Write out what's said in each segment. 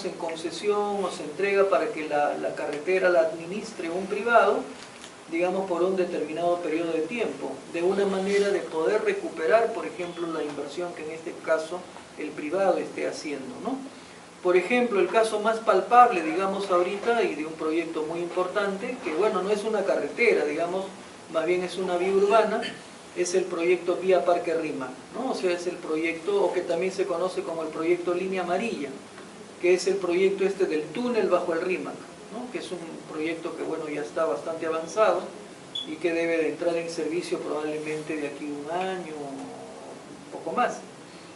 digamos, en concesión o se entrega para que la carretera la administre un privado, digamos, por un determinado periodo de tiempo, de una manera de poder recuperar, por ejemplo, la inversión que en este caso el privado esté haciendo, ¿no? Por ejemplo, el caso más palpable, digamos, ahorita, y de un proyecto muy importante, que bueno, no es una carretera, digamos, más bien es una vía urbana, es el proyecto Vía Parque Rímac, ¿no? O sea, es el proyecto, o que también se conoce como el proyecto Línea Amarilla, que es el proyecto este del túnel bajo el Rímac, ¿no? Que es un proyecto que, bueno, ya está bastante avanzado y que debe de entrar en servicio probablemente de aquí a un año, un poco más,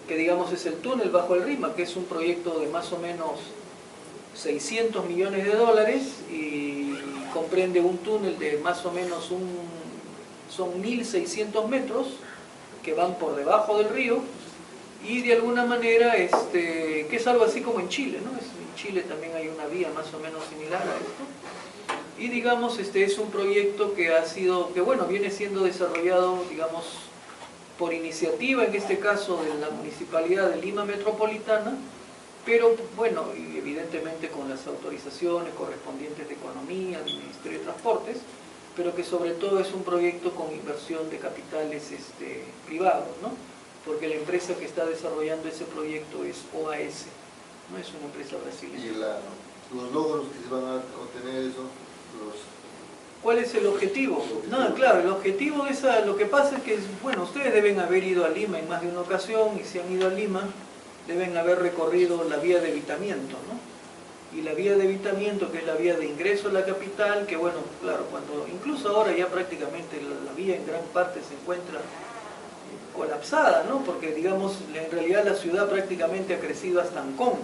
que digamos es el túnel bajo el Rímac, que es un proyecto de más o menos 600 millones de dólares y comprende un túnel de más o menos son 1.600 metros que van por debajo del río y de alguna manera, que es algo así como en Chile, ¿no? En Chile también hay una vía más o menos similar a esto. Y digamos, es un proyecto que bueno, viene siendo desarrollado, digamos, por iniciativa, en este caso de la Municipalidad de Lima Metropolitana, pero bueno, y evidentemente con las autorizaciones correspondientes de Economía, del Ministerio de Transportes, pero que sobre todo es un proyecto con inversión de capitales privados, ¿no? Porque la empresa que está desarrollando ese proyecto es OAS, no es una empresa brasileña. ¿Y los logros que se van a obtener eso? ¿Cuál es el objetivo? No, claro, el objetivo de lo que pasa es que, bueno, ustedes deben haber ido a Lima en más de una ocasión, y si han ido a Lima, deben haber recorrido la vía de evitamiento, ¿no? Y la vía de evitamiento, que es la vía de ingreso a la capital, que bueno, claro, incluso ahora ya prácticamente la vía en gran parte se encuentra colapsada, ¿no? Porque digamos, en realidad la ciudad prácticamente ha crecido hasta Ancón,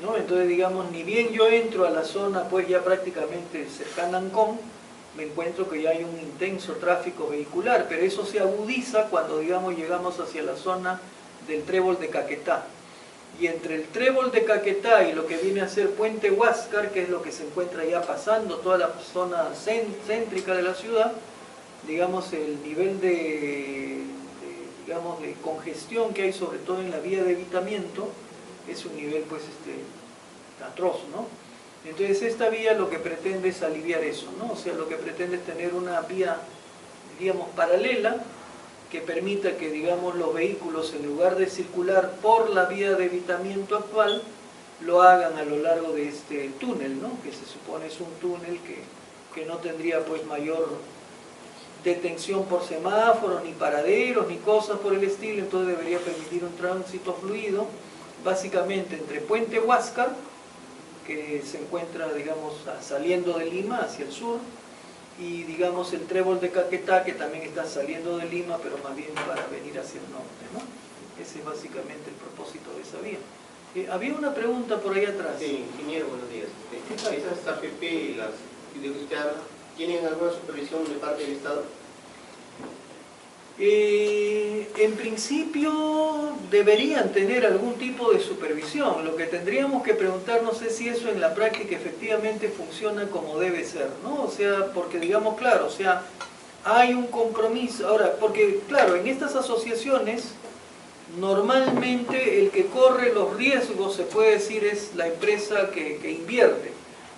¿no? Entonces digamos, ni bien yo entro a la zona pues ya prácticamente cercana a Ancón, me encuentro que ya hay un intenso tráfico vehicular, pero eso se agudiza cuando digamos llegamos hacia la zona del Trébol de Caquetá. Y entre el Trébol de Caquetá y lo que viene a ser Puente Huáscar, que es lo que se encuentra ya pasando toda la zona céntrica de la ciudad, digamos el nivel de congestión que hay sobre todo en la vía de evitamiento es un nivel pues atroz, ¿no? Entonces esta vía lo que pretende es aliviar eso, ¿no? O sea, lo que pretende es tener una vía, digamos, paralela que permita que, digamos, los vehículos en lugar de circular por la vía de evitamiento actual lo hagan a lo largo de este túnel, ¿no? Que se supone es un túnel que no tendría pues mayor detención por semáforos, ni paraderos, ni cosas por el estilo, entonces debería permitir un tránsito fluido, básicamente entre Puente Huáscar, que se encuentra, digamos, saliendo de Lima hacia el sur, y digamos el Trébol de Caquetá, que también está saliendo de Lima, pero más bien para venir hacia el norte, ¿no? Ese es básicamente el propósito de esa vía. Había una pregunta por ahí atrás. Sí, ingeniero, buenos días. ¿Esas APP y las de que usted habla, tienen alguna supervisión de parte del Estado? En principio deberían tener algún tipo de supervisión. Lo que tendríamos que preguntarnos es si eso en la práctica efectivamente funciona como debe ser, ¿no? O sea, porque digamos, claro, o sea, hay un compromiso. Ahora, porque claro, en estas asociaciones normalmente el que corre los riesgos, se puede decir, es la empresa que invierte.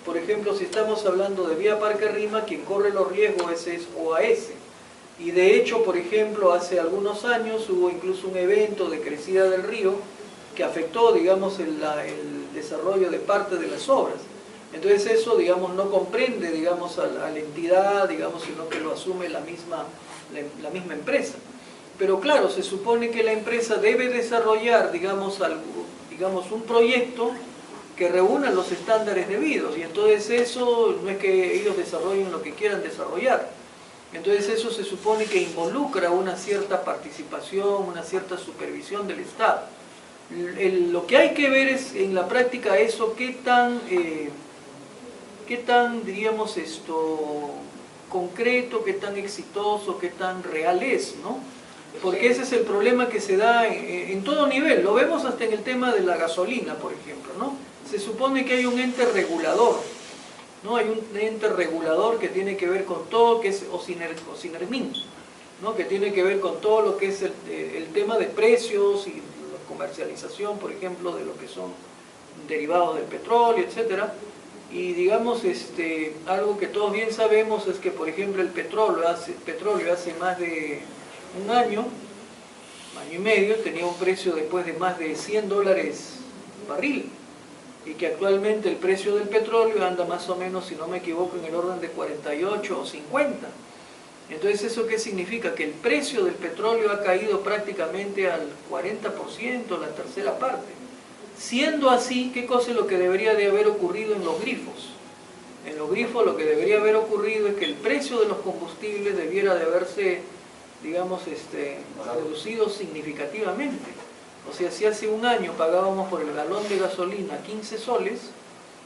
Por ejemplo, si estamos hablando de Vía Parque Rímac, quien corre los riesgos es OAS. Y de hecho, por ejemplo, hace algunos años hubo incluso un evento de crecida del río que afectó, digamos, el desarrollo de parte de las obras. Entonces eso, digamos, no comprende, digamos, a la entidad, digamos, sino que lo asume la misma empresa. Pero claro, se supone que la empresa debe desarrollar, digamos, un proyecto que reúna los estándares debidos. Y entonces eso no es que ellos desarrollen lo que quieran desarrollar. Entonces eso se supone que involucra una cierta participación, una cierta supervisión del Estado. Lo que hay que ver es en la práctica eso, qué tan diríamos concreto, qué tan exitoso, qué tan real es, ¿no? Porque ese es el problema que se da en todo nivel. Lo vemos hasta en el tema de la gasolina, por ejemplo, ¿no? Se supone que hay un ente regulador, ¿no? Hay un ente regulador que tiene que ver con todo, que es OSINERMIN, ¿no? Que tiene que ver con todo lo que es el tema de precios y la comercialización, por ejemplo, de lo que son derivados del petróleo, etcétera. Y digamos, algo que todos bien sabemos es que, por ejemplo, el petróleo hace más de un año y medio, tenía un precio después de más de $100 barril, y que actualmente el precio del petróleo anda más o menos, si no me equivoco, en el orden de 48 o 50. Entonces, ¿eso qué significa? Que el precio del petróleo ha caído prácticamente al 40%, la tercera parte. Siendo así, ¿qué cosa es lo que debería de haber ocurrido en los grifos? En los grifos lo que debería haber ocurrido es que el precio de los combustibles debiera de haberse, digamos, reducido significativamente. O sea, si hace un año pagábamos por el galón de gasolina 15 soles,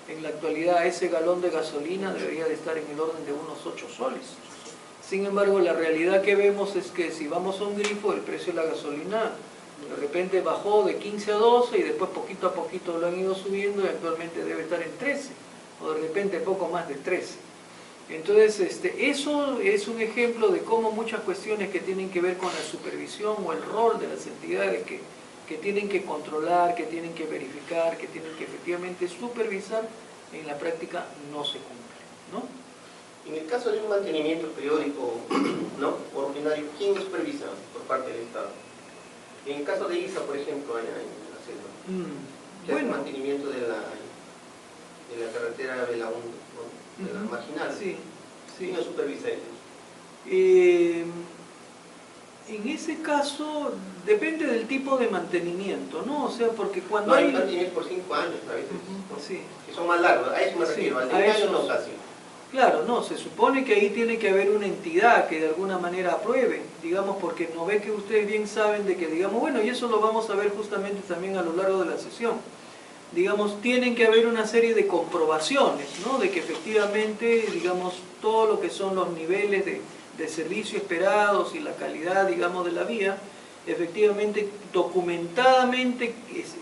en la actualidad ese galón de gasolina debería de estar en el orden de unos 8 soles. Sin embargo, la realidad que vemos es que si vamos a un grifo, el precio de la gasolina de repente bajó de 15 a 12 y después poquito a poquito lo han ido subiendo y actualmente debe estar en 13, o de repente poco más de 13. Entonces, eso es un ejemplo de cómo muchas cuestiones que tienen que ver con la supervisión o el rol de las entidades que tienen que controlar, que tienen que verificar, que tienen que efectivamente supervisar, en la práctica no se cumple, ¿no? En el caso de un mantenimiento periódico, ¿no?, ordinario, ¿quién supervisa por parte del Estado? En el caso de ISA, por ejemplo, allá en la selva, que es el mantenimiento de la carretera de la marginal, sí. ¿quién lo supervisa ellos? En ese caso, depende del tipo de mantenimiento, ¿no? O sea, porque cuando hay mantenimiento por 5 años a veces, ¿no? Sí. Que son más largos, a eso me refiero, al de un año no casi. Claro, no, se supone que ahí tiene que haber una entidad que de alguna manera apruebe, digamos, porque no ve que ustedes bien saben de que, digamos, bueno, y eso lo vamos a ver justamente también a lo largo de la sesión, digamos, tienen que haber una serie de comprobaciones, ¿no?, de que efectivamente, digamos, todo lo que son los niveles de servicio esperados y la calidad, digamos, de la vía, efectivamente, documentadamente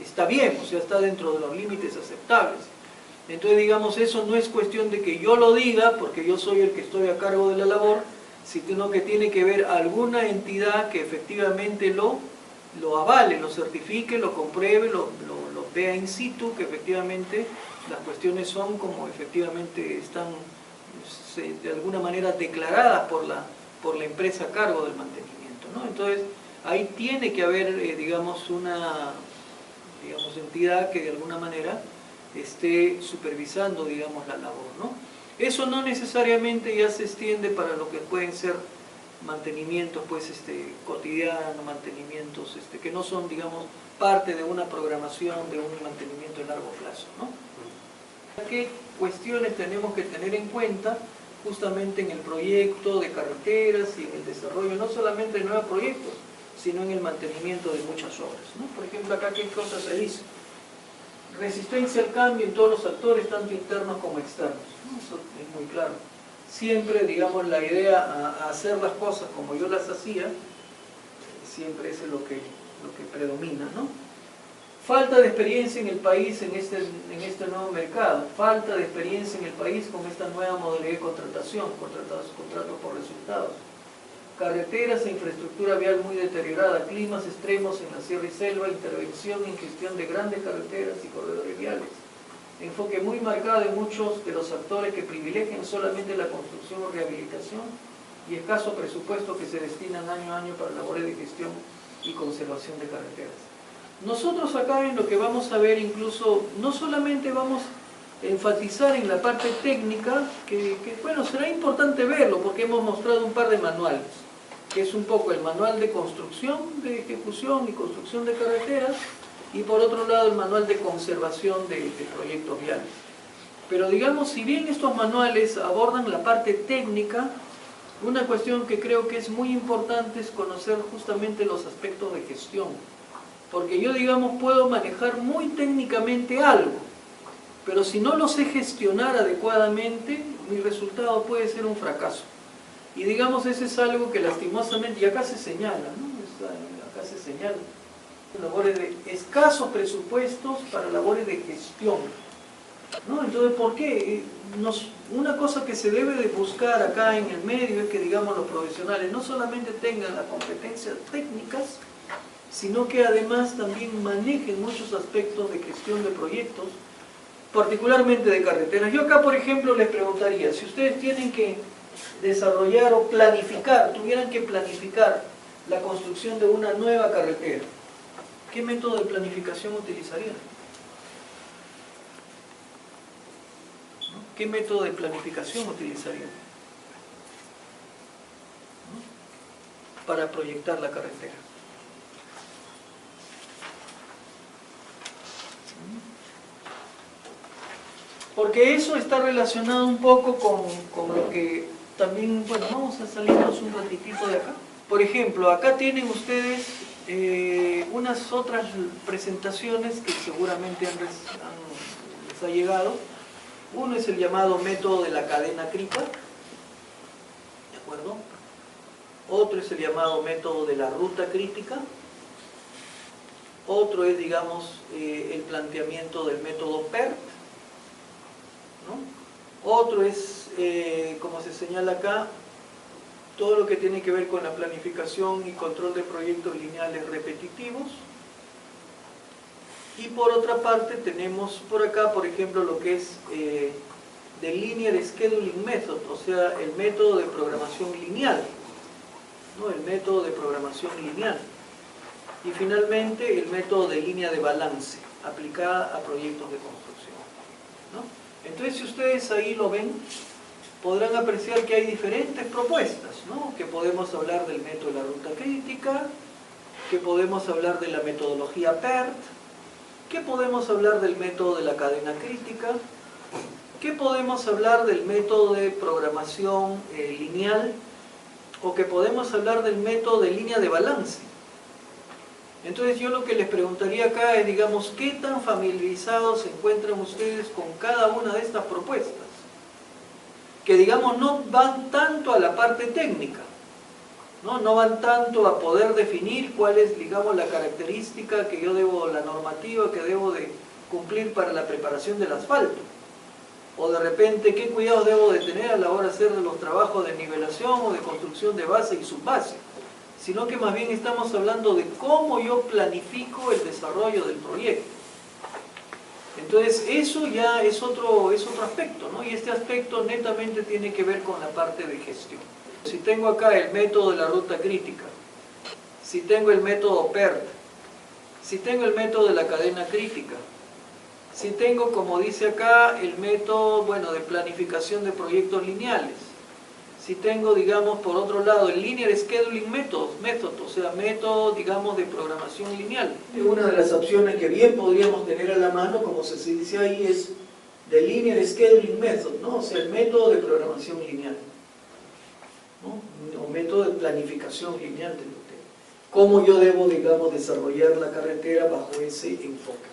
está bien, o sea, está dentro de los límites aceptables. Entonces, digamos, eso no es cuestión de que yo lo diga, porque yo soy el que estoy a cargo de la labor, sino que tiene que ver alguna entidad que efectivamente lo avale, lo certifique, lo compruebe, lo vea in situ, que efectivamente las cuestiones son como efectivamente están de alguna manera declaradas por la empresa a cargo del mantenimiento, ¿no? Entonces, ahí tiene que haber, digamos, una entidad que de alguna manera esté supervisando, digamos, la labor, ¿no? Eso no necesariamente ya se extiende para lo que pueden ser mantenimientos, pues, cotidianos, mantenimientos que no son, digamos, parte de una programación, de un mantenimiento de largo plazo, ¿no? ¿Qué cuestiones tenemos que tener en cuenta justamente en el proyecto de carreteras y en el desarrollo, no solamente de nuevos proyectos, sino en el mantenimiento de muchas obras, ¿no? Por ejemplo, acá, ¿qué cosa se dice? Resistencia al cambio en todos los actores, tanto internos como externos. Eso es muy claro. Siempre, digamos, la idea a hacer las cosas como yo las hacía, siempre es lo que predomina, ¿no? Falta de experiencia en el país en este nuevo mercado, falta de experiencia en el país con esta nueva modalidad de contratación, contratos por resultados. Carreteras e infraestructura vial muy deteriorada, climas extremos en la sierra y selva, intervención en gestión de grandes carreteras y corredores viales. Enfoque muy marcado de muchos de los actores que privilegian solamente la construcción o rehabilitación y escaso presupuesto que se destinan año a año para labores de gestión y conservación de carreteras. Nosotros acá en lo que vamos a ver incluso, no solamente vamos a enfatizar en la parte técnica, que bueno, será importante verlo porque hemos mostrado un par de manuales, que es un poco el manual de construcción, de ejecución y construcción de carreteras, y por otro lado el manual de conservación de proyectos viales. Pero digamos, si bien estos manuales abordan la parte técnica, una cuestión que creo que es muy importante es conocer justamente los aspectos de gestión. Porque yo, digamos, puedo manejar muy técnicamente algo, pero si no lo sé gestionar adecuadamente, mi resultado puede ser un fracaso. Y digamos, ese es algo que lastimosamente, y acá se señala, ¿no? Acá se señala. Labores de escasos presupuestos para labores de gestión, ¿no? Entonces, ¿por qué? Una cosa que se debe de buscar acá en el medio es que, digamos, los profesionales no solamente tengan las competencias técnicas, sino que además también manejen muchos aspectos de gestión de proyectos, particularmente de carreteras. Yo acá, por ejemplo, les preguntaría, si ustedes tienen que desarrollar o planificar, tuvieran que planificar la construcción de una nueva carretera, ¿qué método de planificación utilizarían? ¿Qué método de planificación utilizarían para proyectar la carretera? Porque eso está relacionado un poco con lo que también, bueno, vamos a salirnos un ratitito de acá. Por ejemplo, acá tienen ustedes unas otras presentaciones que seguramente les ha llegado. Uno es el llamado método de la cadena crítica, ¿de acuerdo? Otro es el llamado método de la ruta crítica. Otro es, digamos, el planteamiento del método PERT, ¿no? Otro es, como se señala acá, todo lo que tiene que ver con la planificación y control de proyectos lineales repetitivos. Y por otra parte tenemos por acá, por ejemplo, lo que es the Linear Scheduling Method, o sea, el método de programación lineal, ¿no? El método de programación lineal. Y finalmente el método de línea de balance, aplicada a proyectos de construcción, ¿no? Entonces, si ustedes ahí lo ven, podrán apreciar que hay diferentes propuestas, ¿no? Que podemos hablar del método de la ruta crítica, que podemos hablar de la metodología PERT, que podemos hablar del método de la cadena crítica, que podemos hablar del método de programación lineal, o que podemos hablar del método de línea de balance. Entonces yo lo que les preguntaría acá es, digamos, ¿qué tan familiarizados se encuentran ustedes con cada una de estas propuestas? Que, digamos, no van tanto a la parte técnica, no van tanto a poder definir cuál es, digamos, la característica que yo debo, la normativa que debo de cumplir para la preparación del asfalto. O de repente, ¿qué cuidados debo de tener a la hora de hacer los trabajos de nivelación o de construcción de base y subbase? Sino que más bien estamos hablando de cómo yo planifico el desarrollo del proyecto. Entonces, eso ya es otro aspecto, ¿no? Y este aspecto netamente tiene que ver con la parte de gestión. Si tengo acá el método de la ruta crítica, si tengo el método PERT, si tengo el método de la cadena crítica, si tengo, como dice acá, el método, bueno, de planificación de proyectos lineales, si tengo, digamos, por otro lado, el Linear Scheduling Method, o sea, método, digamos, de programación lineal. Una de las opciones que bien podríamos tener a la mano, como se dice ahí, es the Linear Scheduling Method, ¿no? O sea, el método de programación lineal, ¿no? O método de planificación lineal de lo que. Cómo yo debo, digamos, desarrollar la carretera bajo ese enfoque.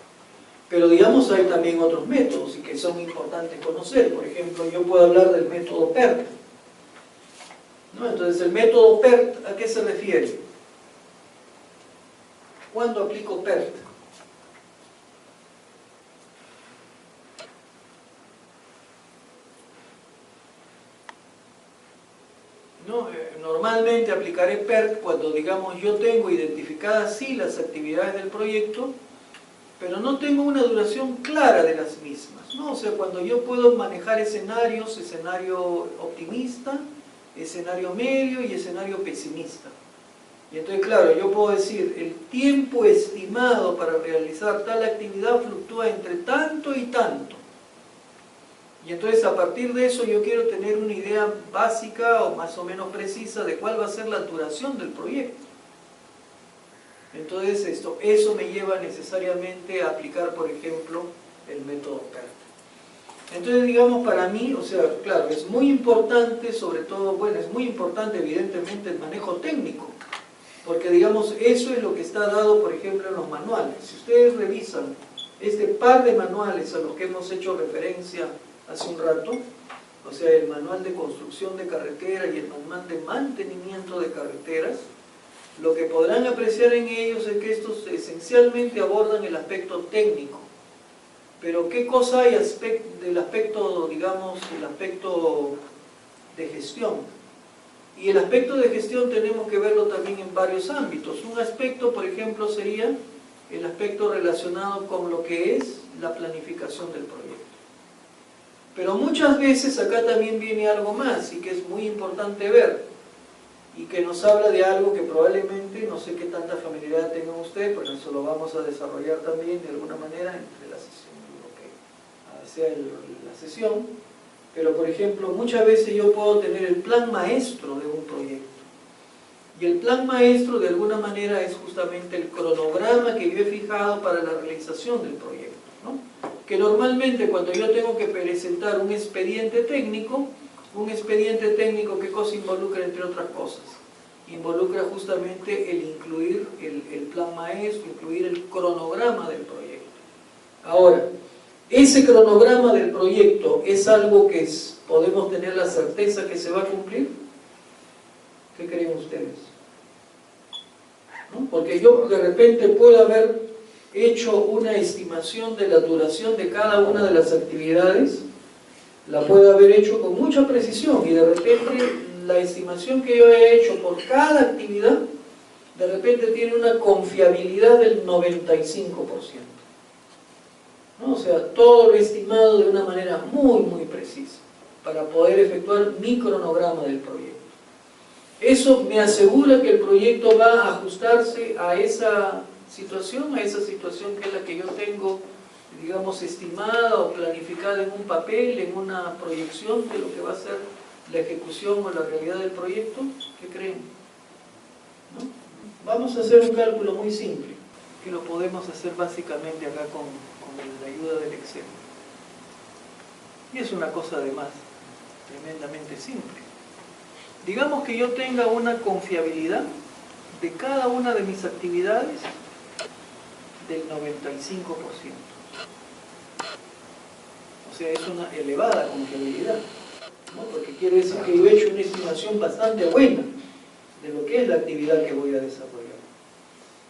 Pero, digamos, hay también otros métodos y que son importantes conocer. Por ejemplo, yo puedo hablar del método PERT, ¿no? Entonces, el método PERT, ¿a qué se refiere? ¿Cuándo aplico PERT? ¿No? Normalmente aplicaré PERT cuando, digamos, yo tengo identificadas sí las actividades del proyecto, pero no tengo una duración clara de las mismas, ¿no? O sea, cuando yo puedo manejar escenarios, escenario optimista, escenario medio y escenario pesimista. Y entonces, claro, yo puedo decir, el tiempo estimado para realizar tal actividad fluctúa entre tanto y tanto. Y entonces, a partir de eso, yo quiero tener una idea básica o más o menos precisa de cuál va a ser la duración del proyecto. Entonces, eso me lleva necesariamente a aplicar, por ejemplo, el método PERT. Entonces, digamos, para mí, o sea, claro, es muy importante, sobre todo, bueno, es muy importante evidentemente el manejo técnico, porque, digamos, eso es lo que está dado, por ejemplo, en los manuales. Si ustedes revisan este par de manuales a los que hemos hecho referencia hace un rato, o sea, el manual de construcción de carretera y el manual de mantenimiento de carreteras, lo que podrán apreciar en ellos es que estos esencialmente abordan el aspecto técnico. Pero ¿qué cosa hay del aspecto, digamos, el aspecto de gestión? Y el aspecto de gestión tenemos que verlo también en varios ámbitos. Un aspecto, por ejemplo, sería el aspecto relacionado con lo que es la planificación del proyecto. Pero muchas veces acá también viene algo más y que es muy importante ver y que nos habla de algo que probablemente, no sé qué tanta familiaridad tengan ustedes, pero eso lo vamos a desarrollar también de alguna manera entre la sesión, lo que sea la sesión. Pero por ejemplo, muchas veces yo puedo tener el plan maestro de un proyecto. Y el plan maestro de alguna manera es justamente el cronograma que yo he fijado para la realización del proyecto, ¿no? Que normalmente cuando yo tengo que presentar un expediente técnico, ¿qué cosa involucra entre otras cosas? Involucra justamente el incluir el plan maestro, incluir el cronograma del proyecto. Ahora, ¿ese cronograma del proyecto es algo que podemos tener la certeza que se va a cumplir? ¿Qué creen ustedes? ¿No? Porque yo de repente puedo haber hecho una estimación de la duración de cada una de las actividades, la puedo haber hecho con mucha precisión y de repente la estimación que yo he hecho por cada actividad de repente tiene una confiabilidad del 95%. ¿No? O sea, todo lo he estimado de una manera muy, muy precisa para poder efectuar mi cronograma del proyecto. Eso me asegura que el proyecto va a ajustarse a esa situación que es la que yo tengo, digamos, estimada o planificada en un papel, en una proyección de lo que va a ser la ejecución o la realidad del proyecto. ¿Qué creen? ¿No? Vamos a hacer un cálculo muy simple, que lo podemos hacer básicamente acá con la ayuda del Excel. Y es una cosa además tremendamente simple. Digamos que yo tenga una confiabilidad de cada una de mis actividades del 95%. O sea, es una elevada confiabilidad, ¿no? Porque quiere decir que yo he hecho una estimación bastante buena de lo que es la actividad que voy a desarrollar.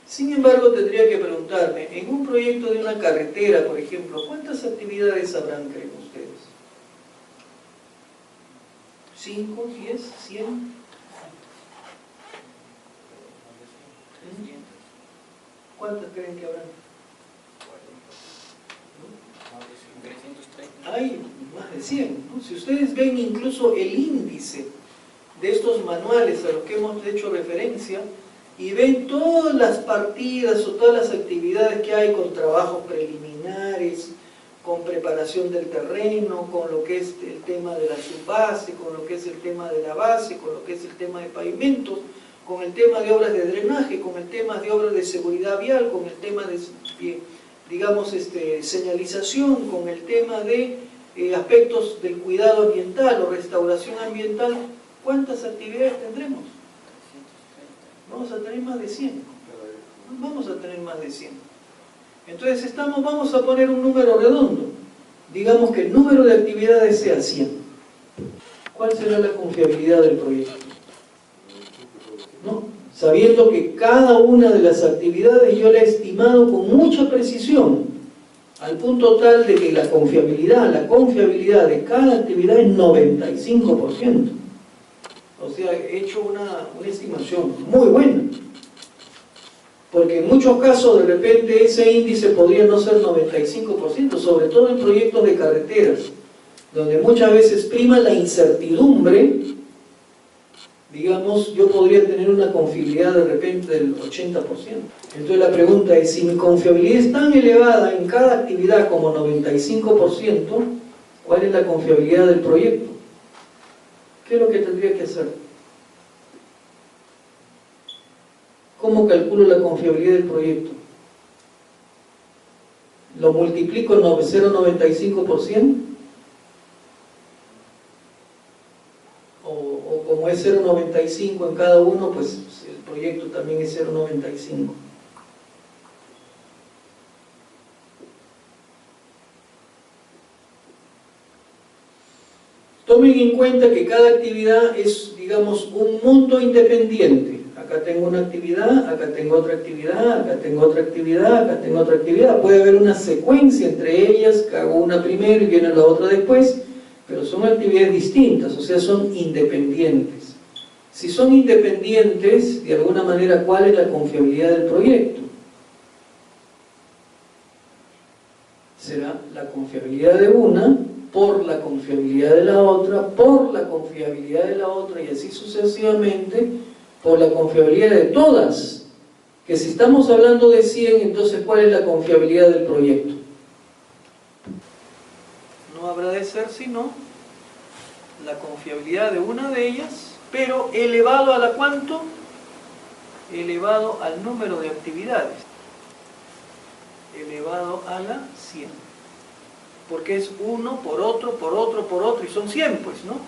Sin embargo, tendría que preguntarme, en un proyecto de una carretera, por ejemplo, ¿cuántas actividades habrán, creen ustedes? ¿5, 10, 100? ¿Cuántas creen que habrán? Hay más de 100, ¿no? Si ustedes ven incluso el índice de estos manuales a los que hemos hecho referencia y ven todas las partidas o todas las actividades que hay con trabajos preliminares, con preparación del terreno, con lo que es el tema de la subbase, con lo que es el tema de la base, con lo que es el tema de pavimentos, con el tema de obras de drenaje, con el tema de obras de seguridad vial, con el tema de, digamos, señalización, con el tema de aspectos del cuidado ambiental o restauración ambiental. ¿Cuántas actividades tendremos? Vamos a tener más de 100. Vamos a tener más de 100. Entonces vamos a poner un número redondo. Digamos que el número de actividades sea 100. ¿Cuál será la confiabilidad del proyecto? ¿No? Sabiendo que cada una de las actividades yo la he estimado con mucha precisión, al punto tal de que la confiabilidad de cada actividad es 95%. O sea, he hecho una estimación muy buena. Porque en muchos casos de repente ese índice podría no ser 95%, sobre todo en proyectos de carreteras, donde muchas veces prima la incertidumbre. Digamos, yo podría tener una confiabilidad de repente del 80%. Entonces la pregunta es, si mi confiabilidad es tan elevada en cada actividad como 95%, ¿cuál es la confiabilidad del proyecto? ¿Qué es lo que tendría que hacer? ¿Cómo calculo la confiabilidad del proyecto? ¿Lo multiplico en 0,95%? O como es 0,95 en cada uno, pues el proyecto también es 0,95. Tomen en cuenta que cada actividad es, digamos, un mundo independiente. Acá tengo una actividad, acá tengo otra actividad, acá tengo otra actividad, acá tengo otra actividad. Puede haber una secuencia entre ellas, que hago una primero y viene la otra después, pero son actividades distintas, o sea, son independientes. Si son independientes, de alguna manera, ¿cuál es la confiabilidad del proyecto? Será la confiabilidad de una por la confiabilidad de la otra, por la confiabilidad de la otra, y así sucesivamente, por la confiabilidad de todas. Que si estamos hablando de 100, entonces ¿cuál es la confiabilidad del proyecto? No habrá de ser sino la confiabilidad de una de ellas, pero elevado a la ¿cuánto? Elevado al número de actividades, elevado a la 100, porque es uno por otro, por otro, por otro, y son 100, pues, ¿no?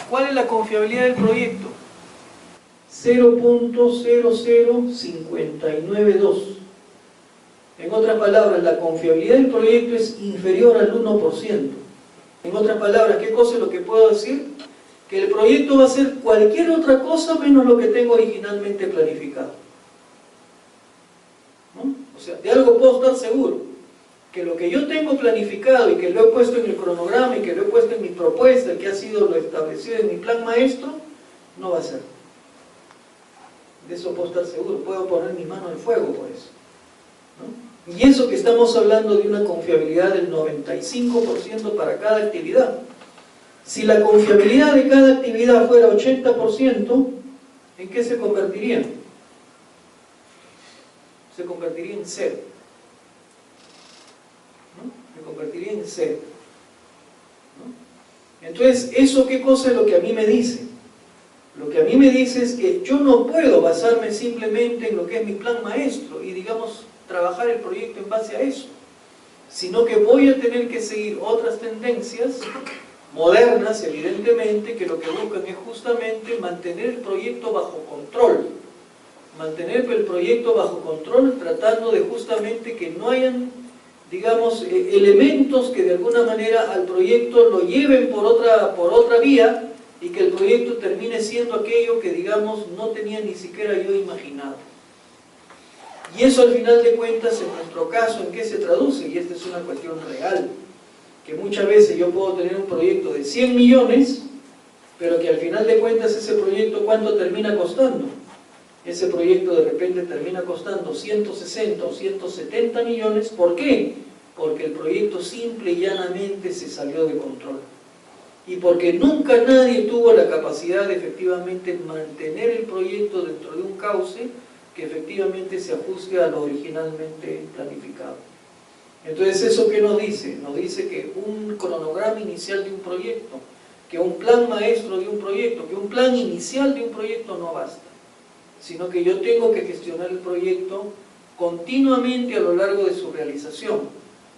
¿Cuál es la confiabilidad del proyecto? 0.00592. En otras palabras, la confiabilidad del proyecto es inferior al 1%. En otras palabras, ¿qué cosa es lo que puedo decir? Que el proyecto va a ser cualquier otra cosa menos lo que tengo originalmente planificado, ¿no? O sea, de algo puedo estar seguro, que lo que yo tengo planificado y que lo he puesto en el cronograma y que lo he puesto en mi propuesta, que ha sido lo establecido en mi plan maestro, no va a ser. De eso puedo estar seguro, puedo poner mi mano en fuego por eso, ¿no? Y eso que estamos hablando de una confiabilidad del 95% para cada actividad. Si la confiabilidad de cada actividad fuera 80%, ¿en qué se convertiría? Se convertiría en 0. ¿No? Se convertiría en 0. ¿No? Entonces, ¿eso qué cosa es lo que a mí me dice? Lo que a mí me dice es que yo no puedo basarme simplemente en lo que es mi plan maestro y, digamos, trabajar el proyecto en base a eso, sino que voy a tener que seguir otras tendencias modernas, evidentemente, que lo que buscan es justamente mantener el proyecto bajo control. Mantener el proyecto bajo control tratando de justamente que no hayan, digamos, elementos que de alguna manera al proyecto lo lleven por otra vía y que el proyecto termine siendo aquello que, digamos, no tenía ni siquiera yo imaginado. Y eso al final de cuentas, en nuestro caso, ¿en qué se traduce? Y esta es una cuestión real, que muchas veces yo puedo tener un proyecto de 100 millones, pero que al final de cuentas ese proyecto, ¿cuánto termina costando? Ese proyecto de repente termina costando 160 o 170 millones. ¿Por qué? Porque el proyecto simple y llanamente se salió de control. Y porque nunca nadie tuvo la capacidad de efectivamente mantener el proyecto dentro de un cauce que efectivamente se ajuste a lo originalmente planificado. Entonces, ¿eso qué nos dice? Nos dice que un cronograma inicial de un proyecto, que un plan maestro de un proyecto, que un plan inicial de un proyecto no basta, sino que yo tengo que gestionar el proyecto continuamente a lo largo de su realización,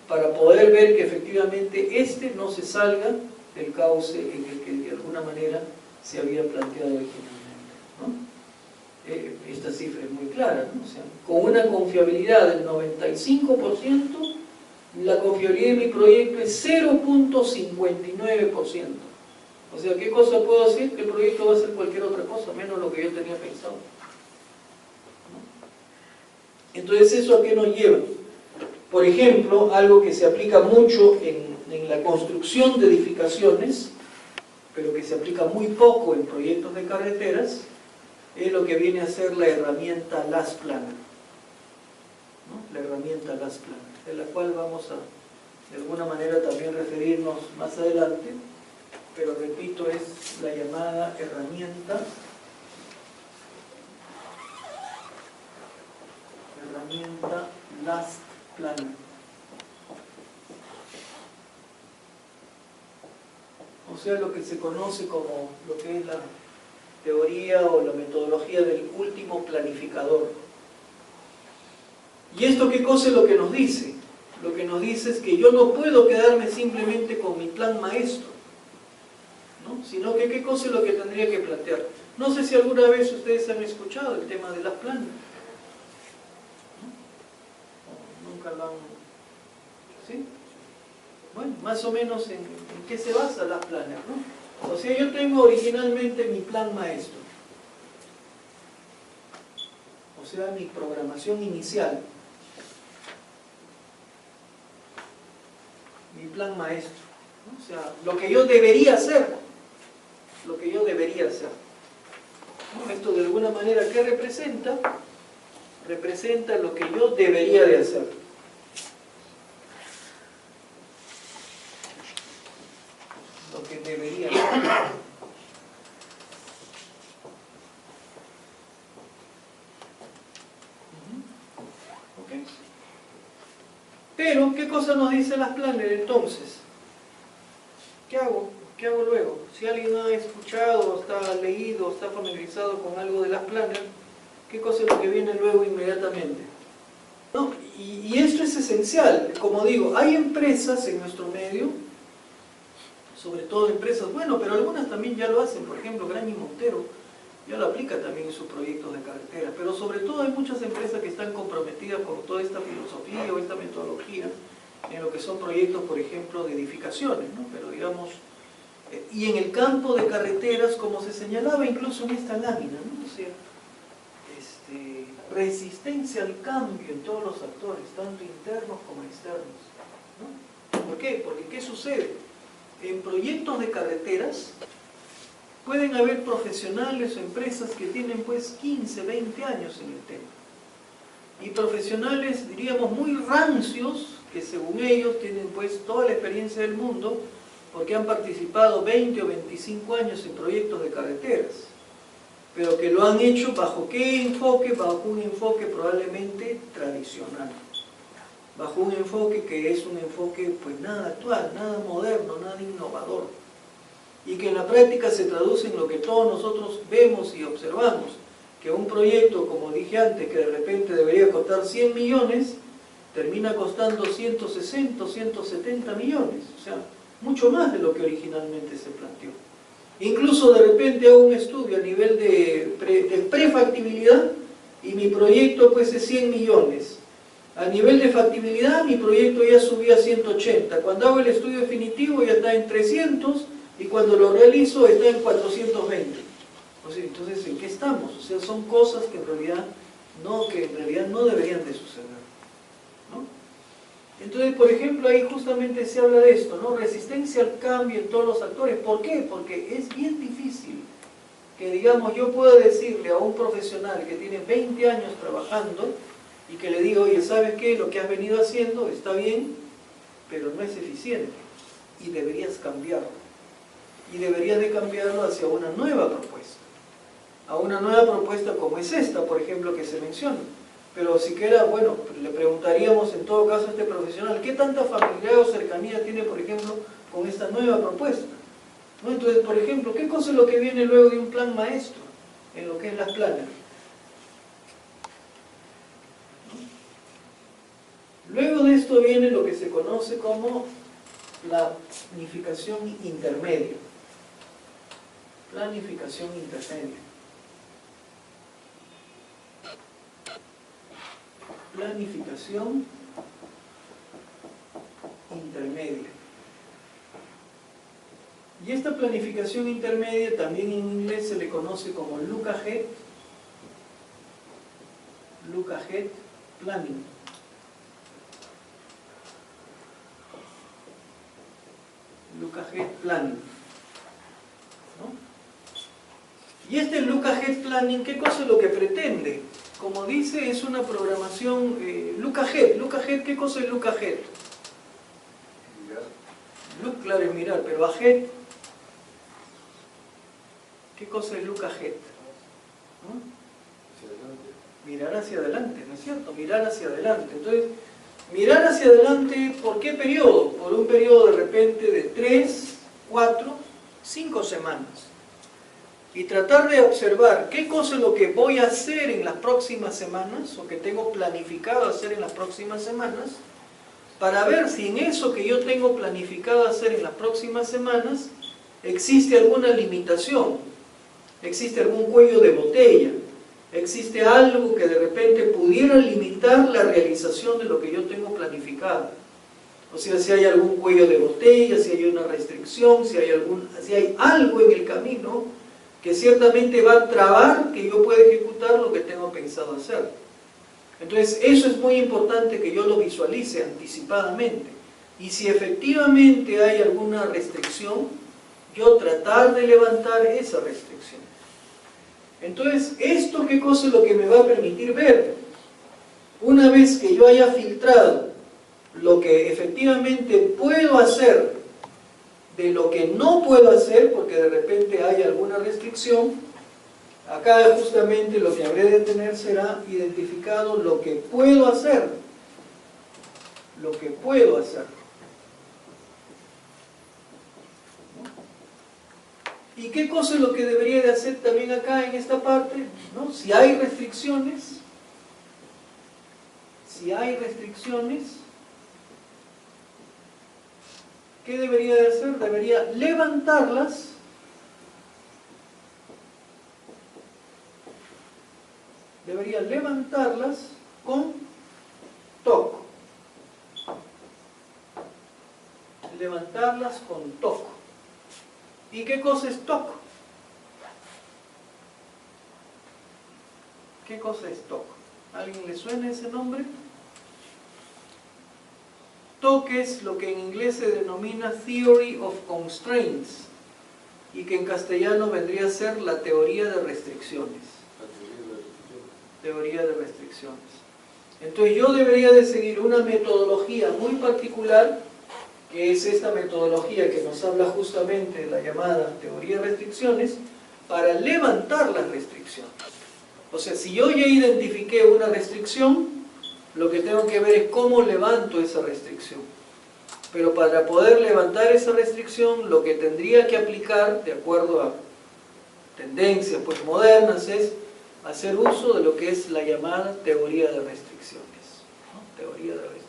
para poder ver que efectivamente este no se salga del cauce en el que de alguna manera se había planteado originalmente, ¿no? Esta cifra es muy clara, ¿no? O sea, con una confiabilidad del 95%, la confiabilidad de mi proyecto es 0.59%. O sea, ¿qué cosa puedo decir? Que el proyecto va a ser cualquier otra cosa, menos lo que yo tenía pensado, ¿no? Entonces, ¿eso a qué nos lleva? Por ejemplo, algo que se aplica mucho en la construcción de edificaciones, pero que se aplica muy poco en proyectos de carreteras, es lo que viene a ser la herramienta LASPLANNER, ¿no? La herramienta LASPLANNER, de la cual vamos a, de alguna manera, también referirnos más adelante, pero repito, es la llamada herramienta LASPLANNER. O sea, lo que se conoce como lo que es la teoría o la metodología del último planificador. ¿Y esto qué cosa es lo que nos dice? Lo que nos dice es que yo no puedo quedarme simplemente con mi plan maestro, ¿no? Sino que qué cosa es lo que tendría que plantear. No sé si alguna vez ustedes han escuchado el tema de las planas, ¿no? Nunca lo han... ¿Sí? Bueno, más o menos en qué se basa las planas, ¿no? O sea, yo tengo originalmente mi plan maestro, o sea, mi programación inicial, mi plan maestro, ¿no? O sea, lo que yo debería hacer, manera, ¿qué representa? Representa lo que yo debería de hacer. Lo que debería de hacer. ¿Ok? Pero, ¿qué cosa nos dicen las planners entonces? ¿Qué hago? ¿Qué hago luego? Si alguien ha escuchado, está leído, está familiarizado con algo de las planners, ¿qué cosa es lo que viene luego inmediatamente? ¿No? Y esto es esencial. Como digo, hay empresas en nuestro medio, sobre todo empresas, bueno, pero algunas también ya lo hacen. Por ejemplo, Graña y Montero ya lo aplica también en sus proyectos de carretera. Pero sobre todo hay muchas empresas que están comprometidas con toda esta filosofía o esta metodología en lo que son proyectos, por ejemplo, de edificaciones, ¿no? Pero digamos, y en el campo de carreteras, como se señalaba incluso en esta lámina, ¿no? O sea, resistencia al cambio en todos los actores, tanto internos como externos, ¿no? ¿Por qué? Porque ¿qué sucede? En proyectos de carreteras pueden haber profesionales o empresas que tienen pues 15, 20 años en el tema. Y profesionales, diríamos, muy rancios, que según ellos tienen pues toda la experiencia del mundo, porque han participado 20 o 25 años en proyectos de carreteras, pero que lo han hecho ¿bajo qué enfoque? Bajo un enfoque probablemente tradicional, bajo un enfoque que es un enfoque pues nada actual, nada moderno, nada innovador, y que en la práctica se traduce en lo que todos nosotros vemos y observamos, que un proyecto, como dije antes, que de repente debería costar 100 millones, termina costando 160 o 170 millones, o sea, mucho más de lo que originalmente se planteó. Incluso de repente hago un estudio a nivel de prefactibilidad y mi proyecto pues es 100 millones. A nivel de factibilidad mi proyecto ya subió a 180. Cuando hago el estudio definitivo ya está en 300 y cuando lo realizo está en 420. O sea, entonces, ¿en qué estamos? O sea, son cosas que en realidad no deberían de suceder, ¿no? Entonces, por ejemplo, ahí justamente se habla de esto, ¿no? Resistencia al cambio en todos los actores. ¿Por qué? Porque es bien difícil que, digamos, yo pueda decirle a un profesional que tiene 20 años trabajando y que le diga, oye, ¿sabes qué? Lo que has venido haciendo está bien, pero no es eficiente y deberías cambiarlo. Y deberías de cambiarlo hacia una nueva propuesta. A una nueva propuesta como es esta, por ejemplo, que se menciona. Pero siquiera, bueno, le preguntaríamos en todo caso a este profesional, ¿qué tanta familiaridad o cercanía tiene, por ejemplo, con esta nueva propuesta? ¿No? Entonces, por ejemplo, ¿qué cosa es lo que viene luego de un plan maestro en lo que es las planners? ¿No? Luego de esto viene lo que se conoce como la planificación intermedia. Planificación intermedia. Planificación intermedia. Y esta planificación intermedia también en inglés se le conoce como look ahead planning. Look ahead planning, ¿no? Y este look ahead planning, ¿qué cosa es lo que pretende? Como dice, es una programación look ahead. Look ahead, ¿qué cosa es look ahead? Mirar. Look, claro, es mirar, pero ahead, ¿qué cosa es look ahead? ¿No? Hacia adelante. Mirar hacia adelante, ¿no es cierto? Mirar hacia adelante. Entonces, mirar hacia adelante, ¿por qué periodo? Por un periodo de repente de 3, 4, 5 semanas. Y tratar de observar qué cosa es lo que voy a hacer en las próximas semanas, o que tengo planificado hacer en las próximas semanas, para ver si en eso que yo tengo planificado hacer en las próximas semanas, existe alguna limitación, existe algún cuello de botella, existe algo que de repente pudiera limitar la realización de lo que yo tengo planificado. O sea, si hay algún cuello de botella, si hay una restricción, si hay algo en el camino que ciertamente va a trabar que yo pueda ejecutar lo que tengo pensado hacer. Entonces, eso es muy importante que yo lo visualice anticipadamente. Y si efectivamente hay alguna restricción, yo tratar de levantar esa restricción. Entonces, ¿esto qué cosa es lo que me va a permitir ver? Una vez que yo haya filtrado lo que efectivamente puedo hacer de lo que no puedo hacer, porque de repente hay alguna restricción, acá justamente lo que habré de tener será identificado lo que puedo hacer. Lo que puedo hacer. ¿Y qué cosa es lo que debería de hacer también acá en esta parte? ¿No? Si hay restricciones, ¿qué debería de hacer? Debería levantarlas con TOC. Levantarlas con TOC. ¿Y qué cosa es TOC? ¿Qué cosa es TOC? ¿Alguien le suena ese nombre? TOC es lo que en inglés se denomina Theory of Constraints y que en castellano vendría a ser la teoría de restricciones. Teoría de restricciones. Entonces yo debería de seguir una metodología muy particular, que es esta metodología que nos habla justamente de la llamada teoría de restricciones, para levantar las restricciones. O sea, si yo ya identifiqué una restricción, lo que tengo que ver es cómo levanto esa restricción. Pero para poder levantar esa restricción, lo que tendría que aplicar, de acuerdo a tendencias pues modernas, es hacer uso de lo que es la llamada teoría de restricciones, ¿no? Teoría de restricciones.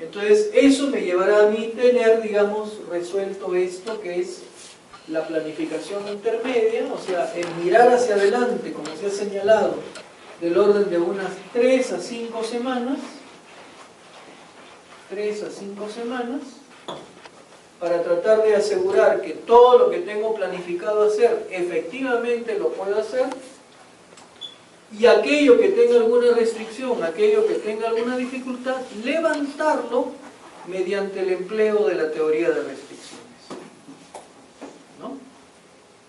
Entonces, eso me llevará a mí tener, digamos, resuelto esto que es la planificación intermedia, o sea, el mirar hacia adelante, como se ha señalado, del orden de unas 3 a 5 semanas, para tratar de asegurar que todo lo que tengo planificado hacer, efectivamente lo puedo hacer, y aquello que tenga alguna restricción, aquello que tenga alguna dificultad, levantarlo mediante el empleo de la teoría de restricciones. ¿No?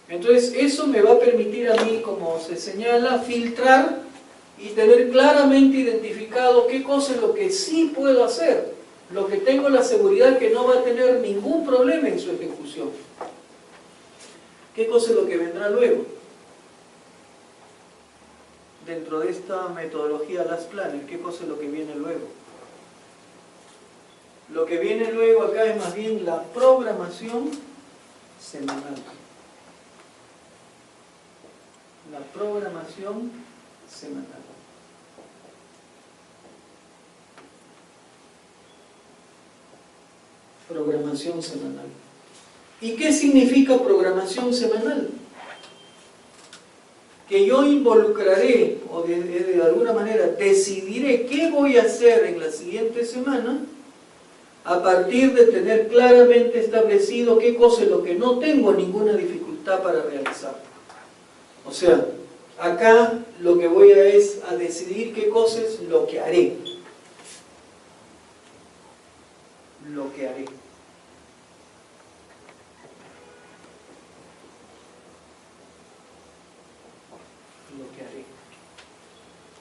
Entonces, eso me va a permitir a mí, como se señala, filtrar y tener claramente identificado qué cosa es lo que sí puedo hacer, lo que tengo la seguridad que no va a tener ningún problema en su ejecución. ¿Qué cosa es lo que vendrá luego? Dentro de esta metodología Last Planner, ¿qué cosa es lo que viene luego? Lo que viene luego acá es más bien la programación semanal. La programación semanal. Programación semanal. ¿Y qué significa programación semanal? Que yo involucraré, o de alguna manera decidiré qué voy a hacer en la siguiente semana, a partir de tener claramente establecido qué cosa es lo que no tengo ninguna dificultad para realizar. O sea, acá lo que voy es a decidir qué cosa es lo que haré. Lo que haré.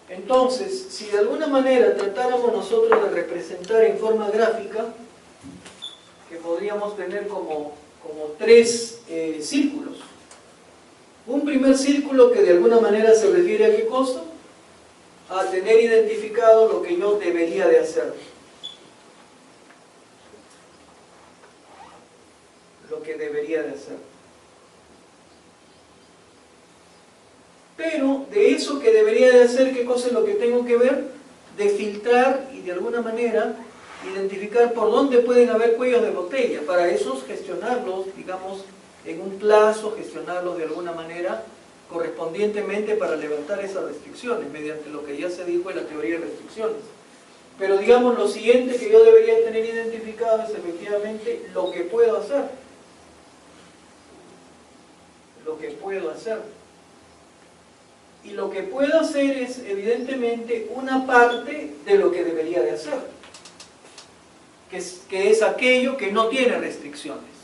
Entonces, si de alguna manera tratáramos nosotros de representar en forma gráfica, que podríamos tener como 3 círculos. Un primer círculo que de alguna manera se refiere a qué cosa? A tener identificado lo que yo debería de hacer. Lo que debería de hacer. Pero de eso que debería de hacer, ¿qué cosa es lo que tengo que ver? De filtrar y de alguna manera identificar por dónde pueden haber cuellos de botella. Para esos gestionarlos, digamos, en un plazo, gestionarlos de alguna manera correspondientemente para levantar esas restricciones, mediante lo que ya se dijo en la teoría de restricciones. Pero digamos, lo siguiente que yo debería tener identificado es efectivamente lo que puedo hacer. Lo que puedo hacer. Y lo que puedo hacer es, evidentemente, una parte de lo que debería de hacer, que es aquello que no tiene restricciones.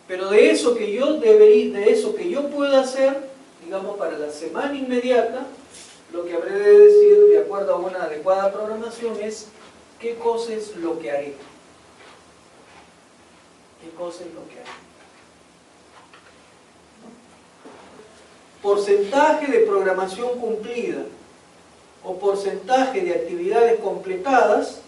Pero de eso que yo puedo hacer, digamos, para la semana inmediata, lo que habré de decir, de acuerdo a una adecuada programación, es qué cosa es lo que haré. ¿Qué cosa es lo que haré? Porcentaje de programación cumplida o porcentaje de actividades completadas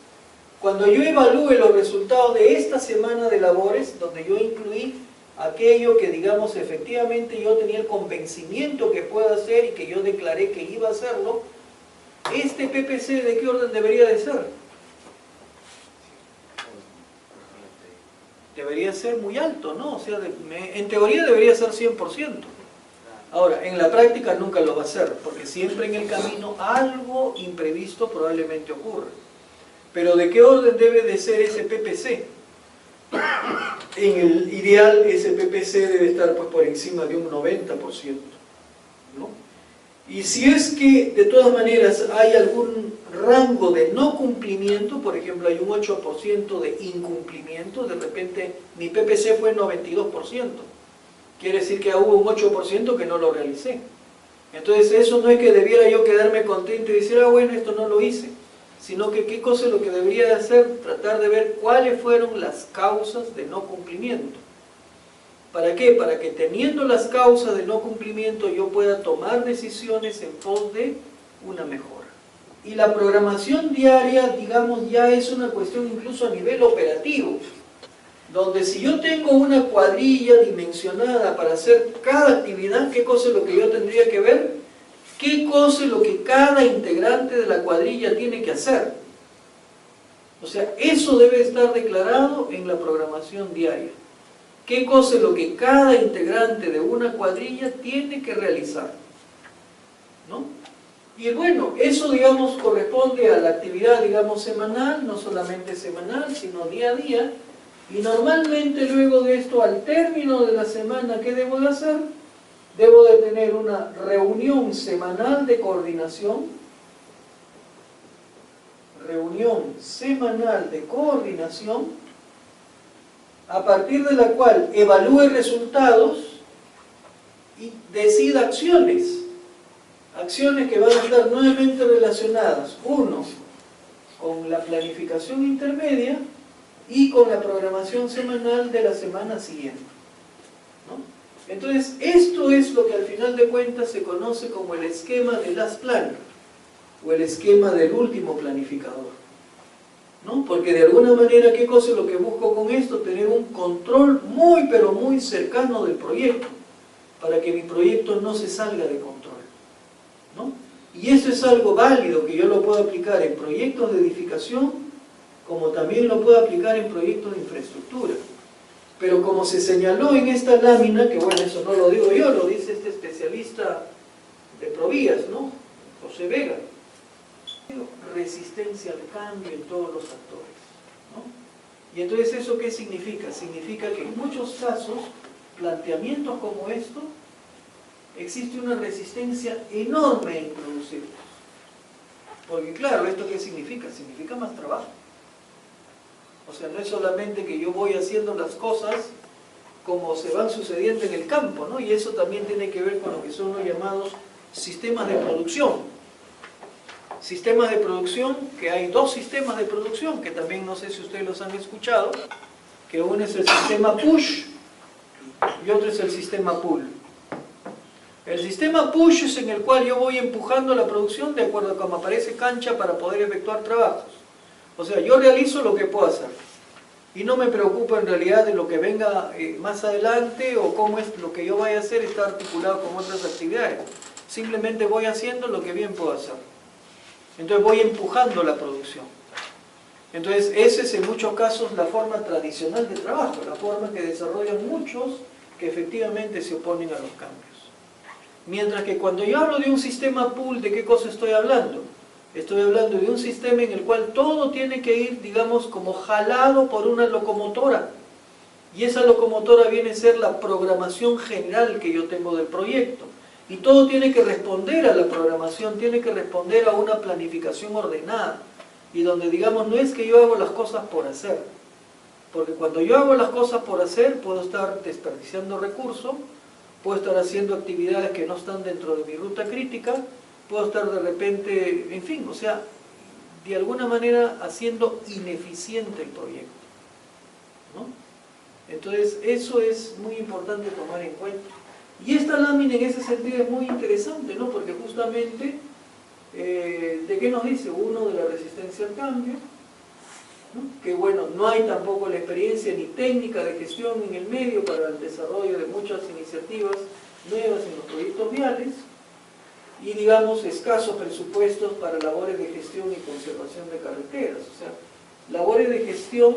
cuando yo evalúe los resultados de esta semana de labores, donde yo incluí aquello que, digamos, efectivamente yo tenía el convencimiento que puedo hacer y que yo declaré que iba a hacerlo, este PPC, ¿de qué orden debería de ser? Debería ser muy alto, ¿no? O sea, en teoría debería ser 100%. Ahora, en la práctica nunca lo va a ser, porque siempre en el camino algo imprevisto probablemente ocurre. Pero ¿de qué orden debe de ser ese PPC? En el ideal, ese PPC debe estar pues, por encima de un 90%, ¿no? Y si es que, de todas maneras, hay algún rango de no cumplimiento, por ejemplo, hay un 8% de incumplimiento, de repente mi PPC fue 92%. Quiere decir que hubo un 8% que no lo realicé. Entonces eso no es que debiera yo quedarme contento y decir, ah bueno, esto no lo hice, sino que qué cosa es lo que debería de hacer, tratar de ver cuáles fueron las causas de no cumplimiento. ¿Para qué? Para que teniendo las causas de no cumplimiento yo pueda tomar decisiones en pos de una mejora. Y la programación diaria, digamos, ya es una cuestión incluso a nivel operativo, donde si yo tengo una cuadrilla dimensionada para hacer cada actividad, ¿qué cosa es lo que yo tendría que ver? ¿Qué cosa es lo que cada integrante de la cuadrilla tiene que hacer? O sea, eso debe estar declarado en la programación diaria. ¿Qué cosa es lo que cada integrante de una cuadrilla tiene que realizar? ¿No? Y bueno, eso, digamos, corresponde a la actividad, digamos, semanal, no solamente semanal, sino día a día. Y normalmente luego de esto, al término de la semana, ¿qué debo de hacer? Debo de tener una reunión semanal de coordinación. Reunión semanal de coordinación, a partir de la cual evalúe resultados y decida acciones. Acciones que van a estar nuevamente relacionadas, uno, con la planificación intermedia y con la programación semanal de la semana siguiente, ¿no? Entonces, esto es lo que al final de cuentas se conoce como el esquema de last planner, o el esquema del último planificador, ¿no? Porque de alguna manera, ¿qué cosa es lo que busco con esto? Tener un control muy, pero muy cercano del proyecto, para que mi proyecto no se salga de control, ¿no? Y eso es algo válido, que yo lo puedo aplicar en proyectos de edificación, como también lo puedo aplicar en proyectos de infraestructura. Pero como se señaló en esta lámina, que bueno, eso no lo digo yo, lo dice este especialista de Provías, ¿no? José Vega. Resistencia al cambio en todos los actores, ¿no? Y entonces, ¿eso qué significa? Significa que en muchos casos, planteamientos como esto, existe una resistencia enorme en producirlos. Porque claro, ¿esto qué significa? Significa más trabajo. O sea, no es solamente que yo voy haciendo las cosas como se van sucediendo en el campo, ¿no? Y eso también tiene que ver con lo que son los llamados sistemas de producción. Sistemas de producción, que hay dos sistemas de producción, que también no sé si ustedes los han escuchado, que uno es el sistema push y otro es el sistema pull. El sistema push es en el cual yo voy empujando la producción de acuerdo a cómo aparece cancha para poder efectuar trabajos. O sea, yo realizo lo que puedo hacer y no me preocupo en realidad de lo que venga más adelante o cómo es lo que yo vaya a hacer está articulado con otras actividades. Simplemente voy haciendo lo que bien puedo hacer. Entonces voy empujando la producción. Entonces esa es en muchos casos la forma tradicional de trabajo, la forma que desarrollan muchos que efectivamente se oponen a los cambios. Mientras que cuando yo hablo de un sistema pull, ¿de qué cosa estoy hablando? Estoy hablando de un sistema en el cual todo tiene que ir, digamos, como jalado por una locomotora. Y esa locomotora viene a ser la programación general que yo tengo del proyecto. Y todo tiene que responder a la programación, tiene que responder a una planificación ordenada. Y donde, digamos, no es que yo hago las cosas por hacer. Porque cuando yo hago las cosas por hacer, puedo estar desperdiciando recursos, puedo estar haciendo actividades que no están dentro de mi ruta crítica, puedo estar de repente, en fin, o sea, de alguna manera haciendo ineficiente el proyecto, ¿no? Entonces, eso es muy importante tomar en cuenta. Y esta lámina en ese sentido es muy interesante, ¿no? Porque justamente, ¿de qué nos dice? Uno, de la resistencia al cambio, ¿no? Que bueno, no hay tampoco la experiencia ni técnica de gestión en el medio para el desarrollo de muchas iniciativas nuevas en los proyectos viales, y digamos escasos presupuestos para labores de gestión y conservación de carreteras, o sea, labores de gestión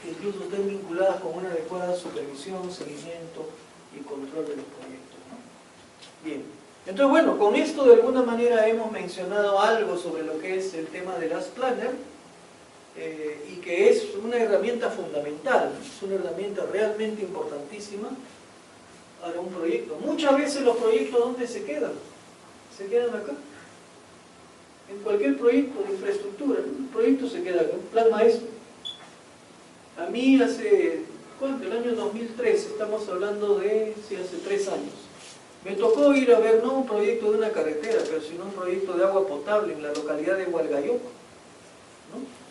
que incluso estén vinculadas con una adecuada supervisión, seguimiento y control de los proyectos, ¿no? Bien, entonces bueno, con esto de alguna manera hemos mencionado algo sobre lo que es el tema de las Planner, y que es una herramienta fundamental, es una herramienta realmente importantísima para un proyecto. Muchas veces los proyectos, ¿dónde se quedan? Se quedan acá. En cualquier proyecto de infraestructura, un proyecto se queda acá, un plan maestro. A mí hace, ¿cuánto? El año 2003, estamos hablando de, sí, hace 3 años. Me tocó ir a ver no un proyecto de una carretera, pero sino un proyecto de agua potable en la localidad de Hualgayoc, ¿no?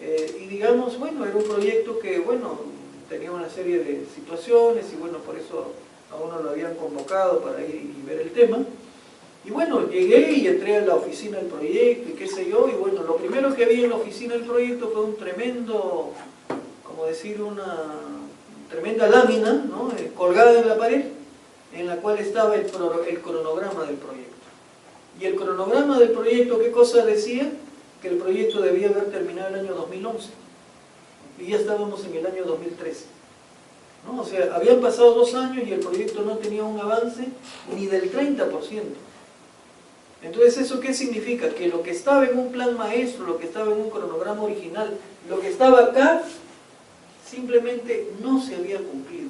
Y digamos, bueno, era un proyecto que, bueno, tenía una serie de situaciones y bueno, por eso a uno lo habían convocado para ir y ver el tema. Y bueno, llegué y entré a la oficina del proyecto y qué sé yo, y bueno, lo primero que vi en la oficina del proyecto fue un tremendo, como decir, una tremenda lámina, ¿no? Colgada en la pared, en la cual estaba el cronograma del proyecto. Y el cronograma del proyecto, ¿qué cosa decía? Que el proyecto debía haber terminado el año 2011 y ya estábamos en el año 2013, ¿no? O sea, habían pasado 2 años y el proyecto no tenía un avance ni del 30%. Entonces, ¿eso qué significa? Que lo que estaba en un plan maestro, lo que estaba en un cronograma original, lo que estaba acá, simplemente no se había cumplido,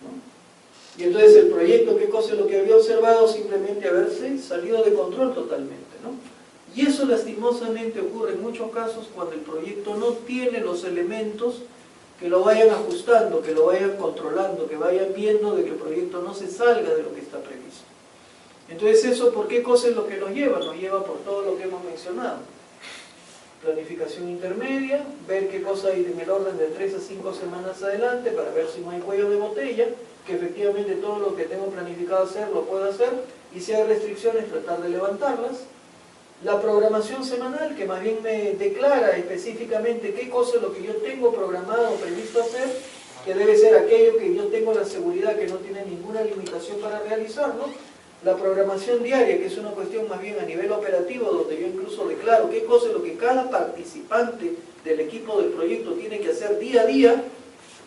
¿no? Y entonces el proyecto, ¿qué cosa es lo que había observado? Simplemente haberse salido de control totalmente, ¿no? Y eso lastimosamente ocurre en muchos casos cuando el proyecto no tiene los elementos que lo vayan ajustando, que lo vayan controlando, que vayan viendo de que el proyecto no se salga de lo que está previsto. Entonces eso, ¿por qué cosa es lo que nos lleva? Nos lleva por todo lo que hemos mencionado. Planificación intermedia, ver qué cosa hay en el orden de 3 a 5 semanas adelante para ver si no hay cuello de botella, que efectivamente todo lo que tengo planificado hacer lo puedo hacer, y si hay restricciones tratar de levantarlas. La programación semanal, que más bien me declara específicamente qué cosa es lo que yo tengo programado o previsto hacer, que debe ser aquello que yo tengo la seguridad que no tiene ninguna limitación para realizarlo. La programación diaria, que es una cuestión más bien a nivel operativo, donde yo incluso declaro qué cosa es lo que cada participante del equipo del proyecto tiene que hacer día a día.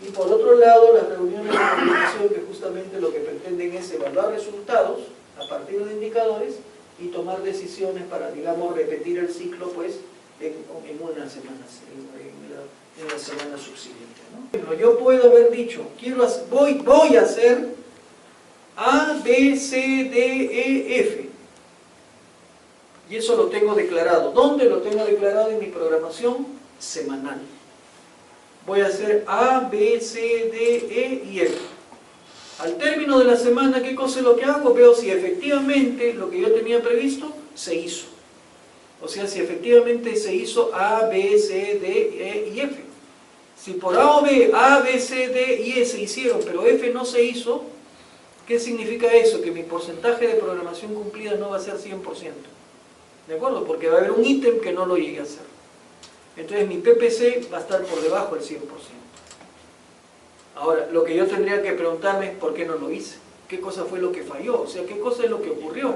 Y por otro lado, las reuniones de coordinación, que justamente lo que pretenden es evaluar resultados a partir de indicadores y tomar decisiones para, digamos, repetir el ciclo pues en unas semanas, en la semana subsiguiente, ¿no? Yo puedo haber dicho, voy a hacer A, B, C, D, E, F. Y eso lo tengo declarado. ¿Dónde lo tengo declarado? En mi programación semanal. Voy a hacer A, B, C, D, E y F. Al término de la semana, ¿qué cosa es lo que hago? Veo si efectivamente lo que yo tenía previsto se hizo. O sea, si efectivamente se hizo A, B, C, D, E y F. Si por A, B, C, D y E se hicieron, pero F no se hizo, ¿qué significa eso? Que mi porcentaje de programación cumplida no va a ser 100%. ¿De acuerdo? Porque va a haber un ítem que no lo llegue a hacer. Entonces mi PPC va a estar por debajo del 100%. Ahora, lo que yo tendría que preguntarme es ¿por qué no lo hice? ¿Qué cosa fue lo que falló? O sea, ¿qué cosa es lo que ocurrió?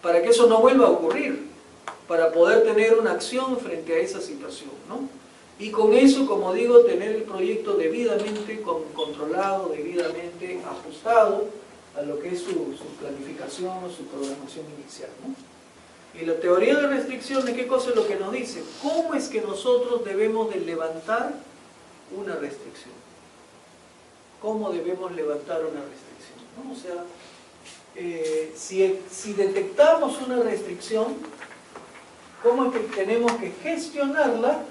Para que eso no vuelva a ocurrir, para poder tener una acción frente a esa situación, ¿no? Y con eso, como digo, tener el proyecto debidamente controlado, debidamente ajustado a lo que es su planificación o su programación inicial, ¿no? Y la teoría de restricciones, ¿qué cosa es lo que nos dice? ¿Cómo es que nosotros debemos de levantar una restricción? ¿Cómo debemos levantar una restricción, ¿no? O sea, si detectamos una restricción, ¿cómo es que tenemos que gestionarla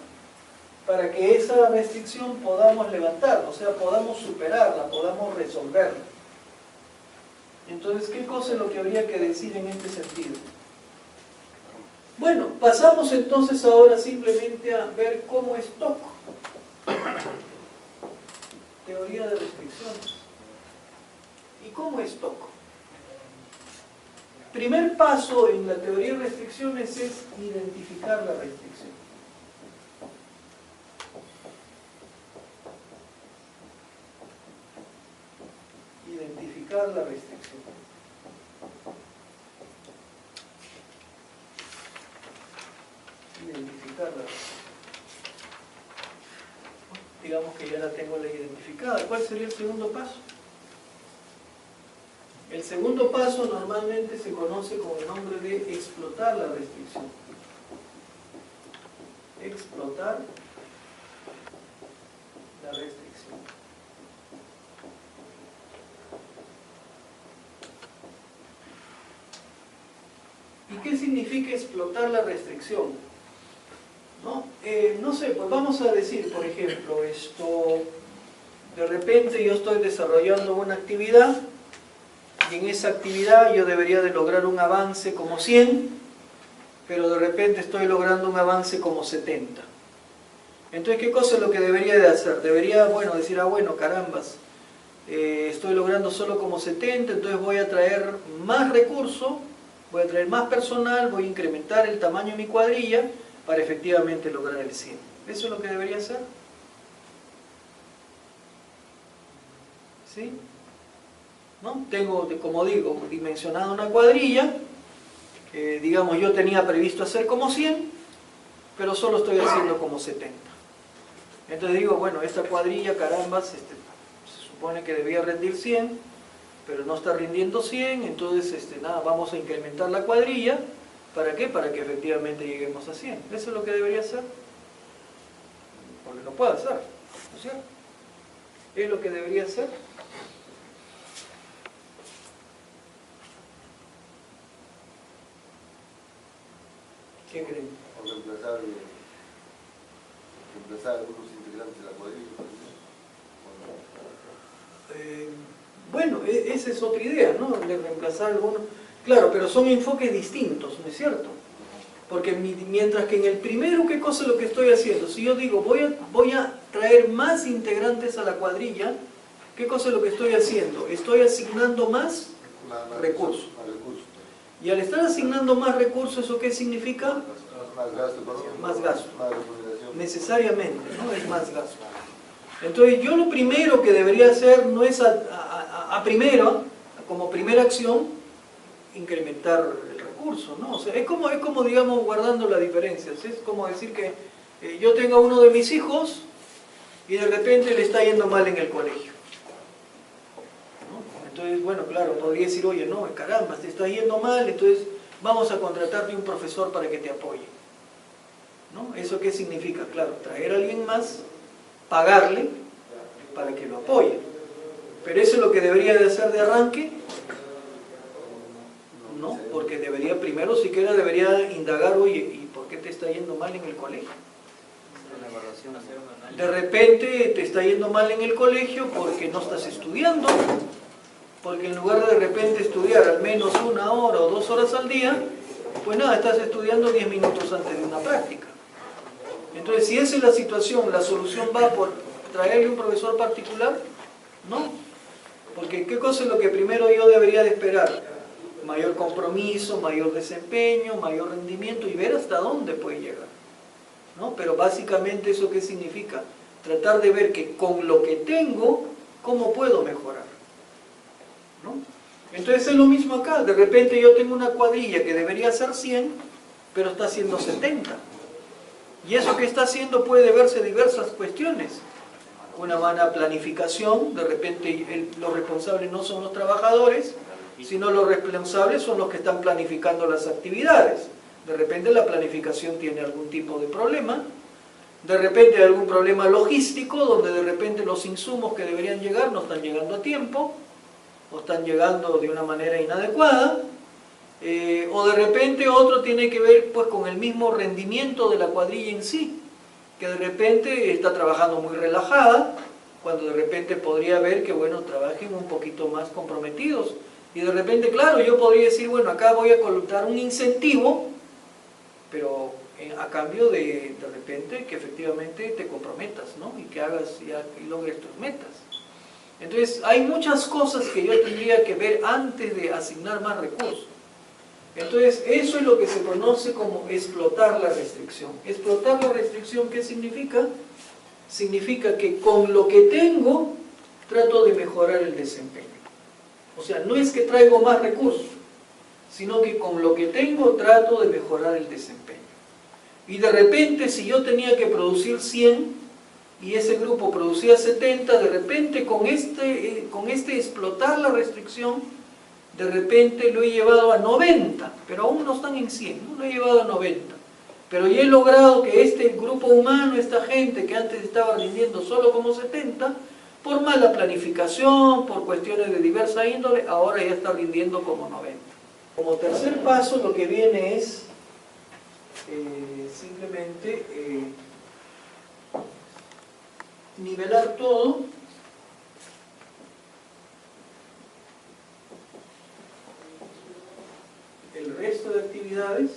para que esa restricción podamos levantarla? O sea, podamos superarla, podamos resolverla. Entonces, ¿qué cosa es lo que habría que decir en este sentido? Bueno, pasamos entonces ahora simplemente a ver cómo es TOC. Teoría de restricciones. ¿Y cómo es TOC? Primer paso en la teoría de restricciones es identificar la restricción. Identificar la restricción. Identificar la restricción. Digamos que ya la tengo identificada. ¿Cuál sería el segundo paso? El segundo paso normalmente se conoce con el nombre de explotar la restricción. Explotar la restricción. ¿Y qué significa explotar la restricción? No sé, pues vamos a decir, por ejemplo, de repente yo estoy desarrollando una actividad y en esa actividad yo debería de lograr un avance como 100, pero de repente estoy logrando un avance como 70. Entonces, ¿qué cosa es lo que debería de hacer? Debería, bueno, decir, bueno, carambas, estoy logrando solo como 70, entonces voy a traer más recursos, voy a traer más personal, voy a incrementar el tamaño de mi cuadrilla para efectivamente lograr el 100. ¿Eso es lo que debería hacer? ¿Sí? ¿No? Tengo, como digo, dimensionado una cuadrilla, digamos yo tenía previsto hacer como 100, pero solo estoy haciendo como 70. Entonces digo, bueno, esta cuadrilla, carambas, se supone que debía rendir 100, pero no está rindiendo 100, entonces nada, vamos a incrementar la cuadrilla. ¿Para qué? Para que efectivamente lleguemos a 100. ¿Eso es lo que debería hacer? Porque lo puedo hacer, ¿no es cierto? ¿Es lo que debería hacer? ¿Qué creen? O reemplazar algunos integrantes de la cuadrilla. Bueno, esa es otra idea, ¿no? De reemplazar algunos. Claro, pero son enfoques distintos, ¿no es cierto? Porque mientras que en el primero, ¿qué cosa es lo que estoy haciendo? Si yo digo, voy a traer más integrantes a la cuadrilla, ¿qué cosa es lo que estoy haciendo? Estoy asignando más recursos. Y al estar asignando más recursos, ¿eso qué significa? Más gasto. Más gasto. Más remuneración. Necesariamente, ¿no? Es más gasto. Entonces yo lo primero que debería hacer no es como primera acción, incrementar el recurso, ¿no? O sea, es como digamos, guardando las diferencias. Es como decir que yo tengo a uno de mis hijos y de repente le está yendo mal en el colegio, ¿no? Entonces, bueno, claro, podría decir, oye, no, caramba, te está yendo mal, entonces vamos a contratarte un profesor para que te apoye, ¿no? ¿Eso qué significa? Claro, traer a alguien más, pagarle para que lo apoye. ¿Pero eso es lo que debería de hacer de arranque? No, porque debería primero siquiera debería indagar, oye, ¿y por qué te está yendo mal en el colegio? De repente te está yendo mal en el colegio porque no estás estudiando, porque en lugar de repente estudiar al menos 1 hora o 2 horas al día, pues nada, estás estudiando 10 minutos antes de una práctica. Entonces, si esa es la situación, la solución va por traerle un profesor particular, no. Porque ¿qué cosa es lo que primero yo debería de esperar? Mayor compromiso, mayor desempeño, mayor rendimiento y ver hasta dónde puede llegar, ¿no? Pero básicamente ¿eso qué significa? Tratar de ver que con lo que tengo, ¿cómo puedo mejorar? ¿No? Entonces es lo mismo acá, de repente yo tengo una cuadrilla que debería ser 100, pero está haciendo 70. Y eso que está haciendo puede deberse a diversas cuestiones. Una mala planificación, de repente los responsables no son los trabajadores, sino los responsables son los que están planificando las actividades. De repente la planificación tiene algún tipo de problema, de repente hay algún problema logístico, donde de repente los insumos que deberían llegar no están llegando a tiempo, o están llegando de una manera inadecuada, o de repente otro tiene que ver pues con el mismo rendimiento de la cuadrilla en sí, que de repente está trabajando muy relajada, cuando de repente podría ver que, bueno, trabajen un poquito más comprometidos Y de repente, claro, yo podría decir, bueno, acá voy a colocar un incentivo, pero a cambio de repente que efectivamente te comprometas, ¿no? Y que hagas y logres tus metas. Entonces, hay muchas cosas que yo tendría que ver antes de asignar más recursos. Entonces, eso es lo que se conoce como explotar la restricción. Explotar la restricción, ¿qué significa? Significa que con lo que tengo, trato de mejorar el desempeño. O sea, no es que traigo más recursos, sino que con lo que tengo, trato de mejorar el desempeño. Y de repente, si yo tenía que producir 100, y ese grupo producía 70, de repente con este explotar la restricción, de repente lo he llevado a 90, pero aún no están en 100, ¿no? Lo he llevado a 90. Pero ya he logrado que este grupo humano, esta gente que antes estaba rindiendo solo como 70, por mala planificación, por cuestiones de diversa índole, ahora ya está rindiendo como 90. Como tercer paso, lo que viene es simplemente nivelar todo el resto de actividades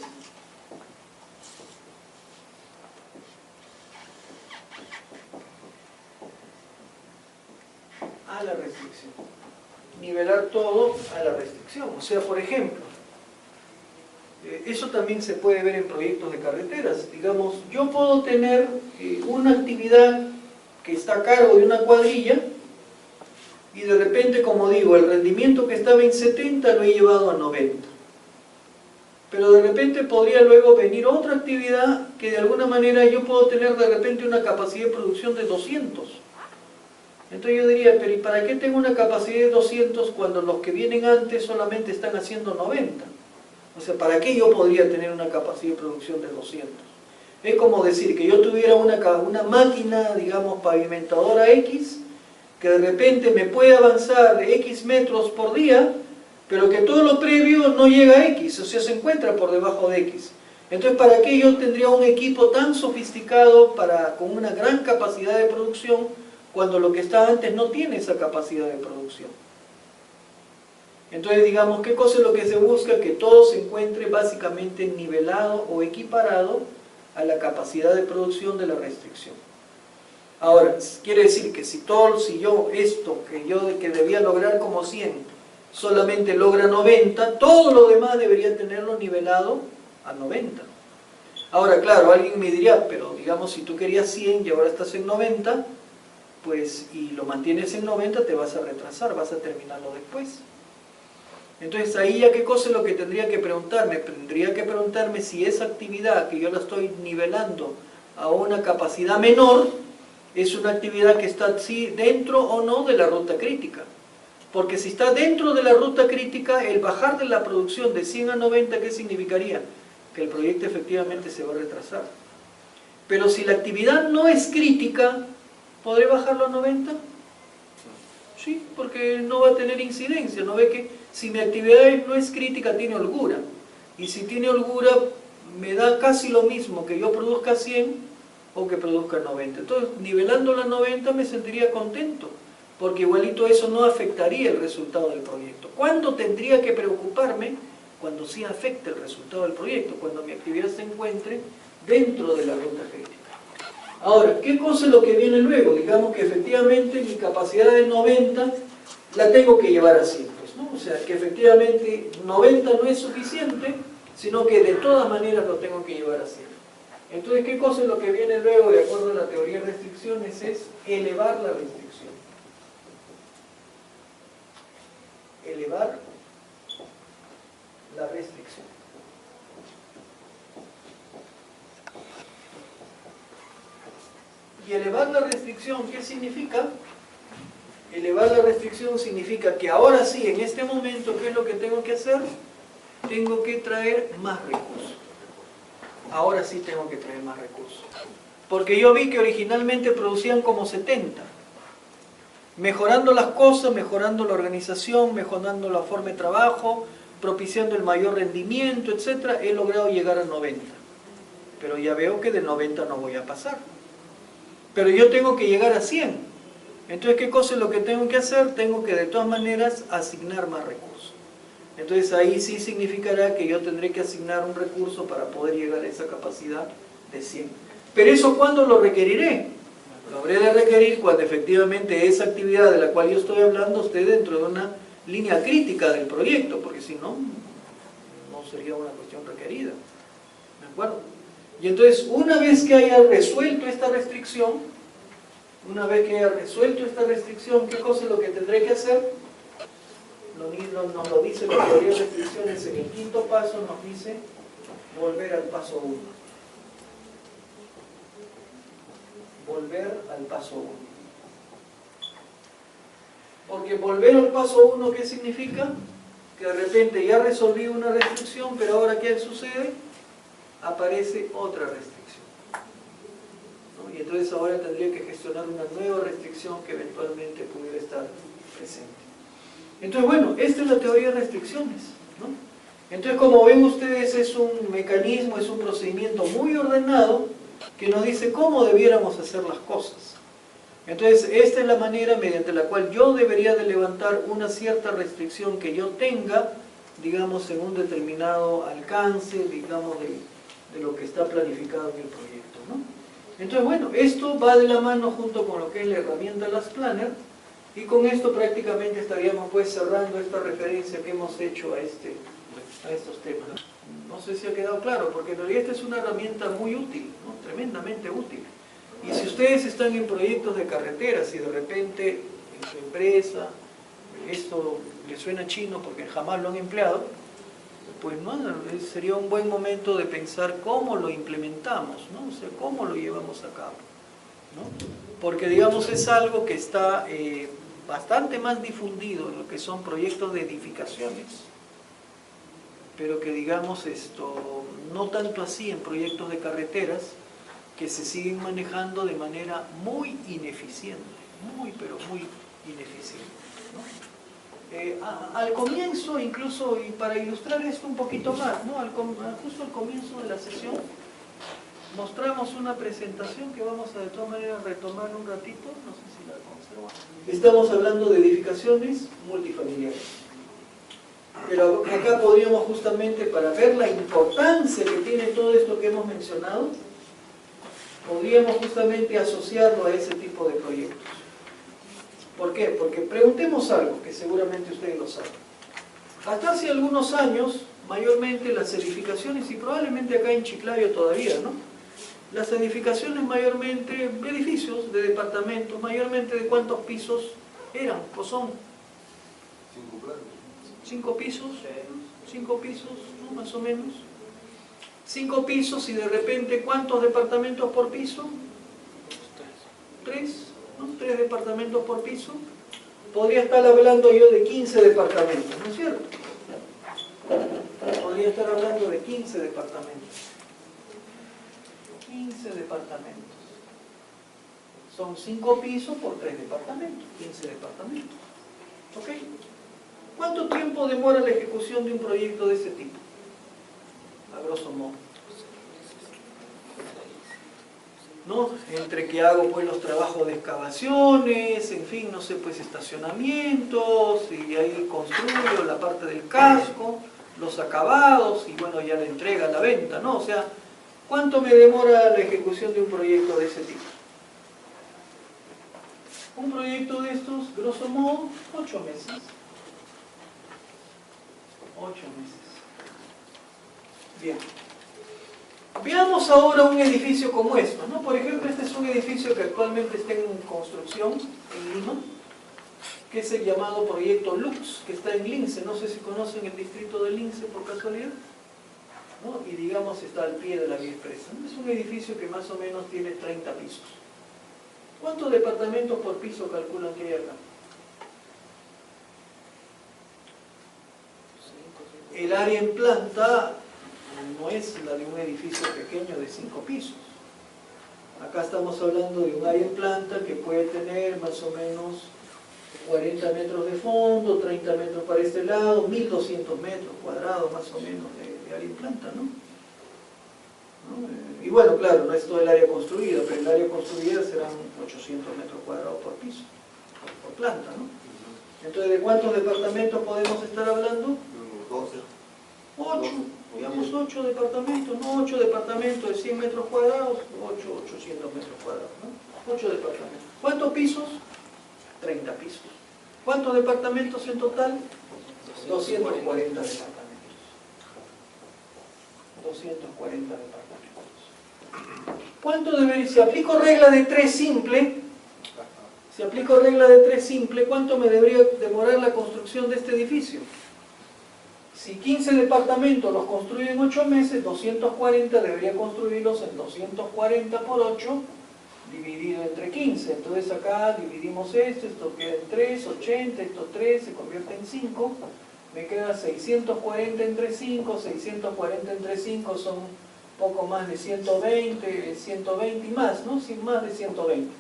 a la restricción. Nivelar todo a la restricción. O sea, por ejemplo, eso también se puede ver en proyectos de carreteras. Digamos, yo puedo tener una actividad que está a cargo de una cuadrilla y de repente, como digo, el rendimiento que estaba en 70 lo he llevado a 90. Pero de repente podría luego venir otra actividad que de alguna manera yo puedo tener de repente una capacidad de producción de 200. Entonces yo diría, pero ¿y para qué tengo una capacidad de 200 cuando los que vienen antes solamente están haciendo 90? O sea, ¿para qué yo podría tener una capacidad de producción de 200? Es como decir que yo tuviera una máquina, digamos, pavimentadora X, que de repente me puede avanzar X metros por día, pero que todo lo previo no llega a X, o sea, se encuentra por debajo de X. Entonces, ¿para qué yo tendría un equipo tan sofisticado con una gran capacidad de producción, cuando lo que está antes no tiene esa capacidad de producción? Entonces, digamos, ¿qué cosa es lo que se busca? Que todo se encuentre básicamente nivelado o equiparado a la capacidad de producción de la restricción. Ahora, quiere decir que si yo esto que debía lograr como 100 solamente logra 90, todo lo demás debería tenerlo nivelado a 90. Ahora, claro, alguien me diría, pero digamos, si tú querías 100 y ahora estás en 90, pues, y lo mantienes en 90, te vas a retrasar, vas a terminarlo después. Entonces, ahí ya qué cosa es lo que tendría que preguntarme. Tendría que preguntarme si esa actividad que yo la estoy nivelando a una capacidad menor, es una actividad que está dentro o no de la ruta crítica. Porque si está dentro de la ruta crítica, el bajar de la producción de 100 a 90, ¿qué significaría? Que el proyecto efectivamente se va a retrasar. Pero si la actividad no es crítica, ¿podré bajarlo a 90? Sí, porque no va a tener incidencia. ¿No ve que si mi actividad no es crítica, tiene holgura? Y si tiene holgura, me da casi lo mismo que yo produzca 100 o que produzca 90. Entonces, nivelando la 90 me sentiría contento, porque igualito eso no afectaría el resultado del proyecto. ¿Cuándo tendría que preocuparme? Cuando sí afecte el resultado del proyecto, cuando mi actividad se encuentre dentro de la ruta crítica. Ahora, ¿qué cosa es lo que viene luego? Digamos que efectivamente mi capacidad de 90 la tengo que llevar a 100, pues, ¿no? O sea, que efectivamente 90 no es suficiente, sino que de todas maneras lo tengo que llevar a 100. Entonces, ¿qué cosa es lo que viene luego, de acuerdo a la teoría de restricciones? Es elevar la restricción. Elevar la restricción. Y elevar la restricción, ¿qué significa? Elevar la restricción significa que ahora sí, en este momento, ¿qué es lo que tengo que hacer? Tengo que traer más recursos. Ahora sí tengo que traer más recursos. Porque yo vi que originalmente producían como 70. Mejorando las cosas, mejorando la organización, mejorando la forma de trabajo, propiciando el mayor rendimiento, etc., he logrado llegar a 90. Pero ya veo que de 90 no voy a pasar. Pero yo tengo que llegar a 100. Entonces, ¿qué cosa es lo que tengo que hacer? Tengo que de todas maneras asignar más recursos. Entonces ahí sí significará que yo tendré que asignar un recurso para poder llegar a esa capacidad de 100. Pero eso, ¿cuándo lo requeriré? Lo habré de requerir cuando efectivamente esa actividad de la cual yo estoy hablando esté dentro de una línea crítica del proyecto, porque si no, no sería una cuestión requerida. ¿De acuerdo? Y entonces, una vez que haya resuelto esta restricción, ¿qué cosa es lo que tendré que hacer? Nos lo dice la teoría de restricciones en el quinto paso, nos dice volver al paso 1. Volver al paso 1. Porque volver al paso 1, ¿qué significa? Que de repente ya resolví una restricción, pero ahora ¿qué sucede? Aparece otra restricción, ¿no? Y entonces ahora tendría que gestionar una nueva restricción que eventualmente pudiera estar presente. Entonces, bueno, esta es la teoría de restricciones, ¿no? Entonces, como ven ustedes, es un mecanismo, es un procedimiento muy ordenado que nos dice cómo debiéramos hacer las cosas. Entonces, esta es la manera mediante la cual yo debería de levantar una cierta restricción que yo tenga, digamos, en un determinado alcance, digamos, de lo que está planificado en el proyecto, ¿no? Entonces, bueno, esto va de la mano junto con lo que es la herramienta Last Planner, y con esto prácticamente estaríamos pues cerrando esta referencia que hemos hecho a estos temas. No sé si ha quedado claro, porque en realidad esta es una herramienta muy útil, ¿no? Tremendamente útil. Y si ustedes están en proyectos de carreteras y de repente en su empresa esto les suena chino porque jamás lo han empleado, pues no, sería un buen momento de pensar cómo lo implementamos, ¿no? O sea, cómo lo llevamos a cabo, ¿no? Porque digamos es algo que está bastante más difundido en lo que son proyectos de edificaciones, pero que digamos no tanto así en proyectos de carreteras, que se siguen manejando de manera muy ineficiente, pero muy ineficiente, ¿no? Al comienzo, incluso, y para ilustrar esto un poquito más, ¿no? Justo al comienzo de la sesión, mostramos una presentación que vamos a de todas maneras retomar un ratito, no sé si la conservo. Estamos hablando de edificaciones multifamiliares. Pero acá podríamos justamente, para ver la importancia que tiene todo esto que hemos mencionado, podríamos justamente asociarlo a ese tipo de proyectos. ¿Por qué? Porque preguntemos algo que seguramente ustedes lo saben. Hasta hace algunos años, mayormente las edificaciones, y probablemente acá en Chiclayo todavía, ¿no? Las edificaciones mayormente, edificios de departamentos, mayormente de cuántos pisos eran o son. 5 pisos, 5 pisos, ¿no? Más o menos. 5 pisos y de repente, ¿cuántos departamentos por piso? 3, ¿no? 3 departamentos por piso. Podría estar hablando yo de 15 departamentos, ¿no es cierto? Podría estar hablando de 15 departamentos. 15 departamentos. Son 5 pisos por 3 departamentos, 15 departamentos. ¿Ok? ¿Cuánto tiempo demora la ejecución de un proyecto de ese tipo? A grosso modo, ¿no? Entre que hago pues los trabajos de excavaciones, en fin, no sé, pues estacionamientos, y ahí construyo la parte del casco, los acabados, y bueno, ya la entrega, la venta, ¿no? O sea, ¿cuánto me demora la ejecución de un proyecto de ese tipo? Un proyecto de estos, grosso modo, 8 meses. 8 meses. Bien. Veamos ahora un edificio como esto, ¿no? Por ejemplo, este es un edificio que actualmente está en construcción en Lima, que es el llamado Proyecto Lux, que está en Lince. No sé si conocen el distrito de Lince por casualidad, ¿no? Y digamos está al pie de la vía expresa, ¿no? Es un edificio que más o menos tiene 30 pisos. ¿Cuántos departamentos por piso calculan que hay acá? El área en planta no es la de un edificio pequeño de 5 pisos. Acá estamos hablando de un área en planta que puede tener más o menos 40 metros de fondo, 30 metros para este lado, 1200 metros cuadrados más o menos de área en planta, ¿no? Y bueno, claro, no es todo el área construida, pero el área construida serán 800 metros cuadrados por piso, por planta, ¿no? Entonces, ¿de cuántos departamentos podemos estar hablando? 12. 8, digamos 8 departamentos, no 8 departamentos de 100 metros cuadrados, 800 metros cuadrados, ¿no? 8 departamentos. ¿Cuántos pisos? 30 pisos. ¿Cuántos departamentos en total? 240 departamentos. 240 departamentos. ¿Cuánto debería? Si aplico regla de 3 simple, ¿cuánto me debería demorar la construcción de este edificio? Si 15 departamentos los construyo en 8 meses, 240 debería construirlos en 240 por 8, dividido entre 15. Entonces acá dividimos esto queda en 3, 80, esto 3, se convierte en 5. Me queda 640 entre 5, 640 entre 5 son poco más de 120 y más, ¿no? Sin más de 120.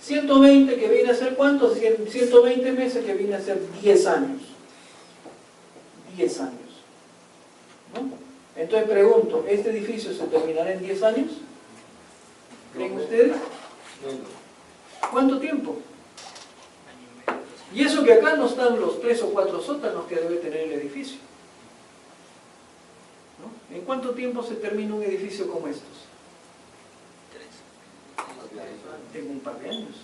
120 que viene a ser ¿cuánto? 120 meses que viene a ser 10 años. 10 años. ¿No? Entonces pregunto, ¿este edificio se terminará en 10 años? ¿Creen ustedes? ¿Cuánto tiempo? Y eso que acá no están los 3 o 4 sótanos que debe tener el edificio. ¿No? ¿En cuánto tiempo se termina un edificio como estos? En un par de años.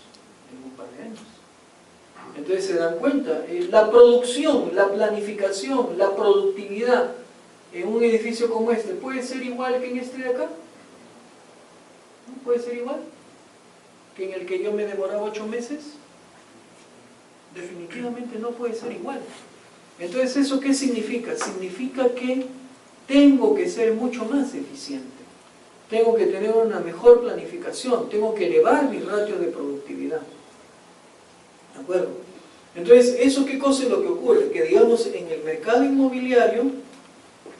En un par de años. Entonces se dan cuenta, la producción, la planificación, la productividad en un edificio como este, ¿puede ser igual que en este de acá? ¿No? ¿Puede ser igual que en el que yo me demoraba 8 meses? Definitivamente no puede ser igual. Entonces, ¿eso qué significa? Significa que tengo que ser mucho más eficiente. Tengo que tener una mejor planificación, tengo que elevar mi ratio de productividad. ¿De acuerdo? Entonces, ¿eso qué cosa es lo que ocurre? Que digamos, en el mercado inmobiliario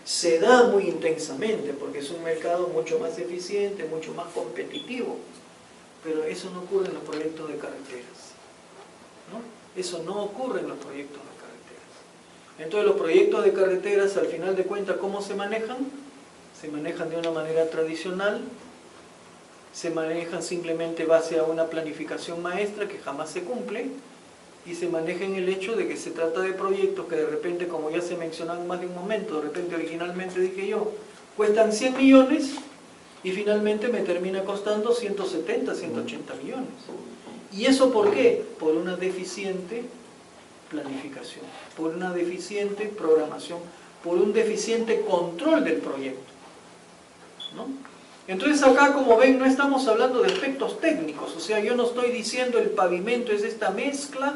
se da muy intensamente, porque es un mercado mucho más eficiente, mucho más competitivo. Pero eso no ocurre en los proyectos de carreteras, ¿no? Eso no ocurre en los proyectos de carreteras. Entonces, los proyectos de carreteras, al final de cuentas, ¿cómo se manejan? Se manejan de una manera tradicional, se manejan simplemente base a una planificación maestra que jamás se cumple, y se maneja en el hecho de que se trata de proyectos que de repente, como ya se mencionaba más de un momento, de repente originalmente dije yo, cuestan 100 millones y finalmente me termina costando 170, 180 millones. ¿Y eso por qué? Por una deficiente planificación, por una deficiente programación, por un deficiente control del proyecto, ¿no? Entonces acá, como ven, no estamos hablando de aspectos técnicos, o sea, yo no estoy diciendo el pavimento es esta mezcla,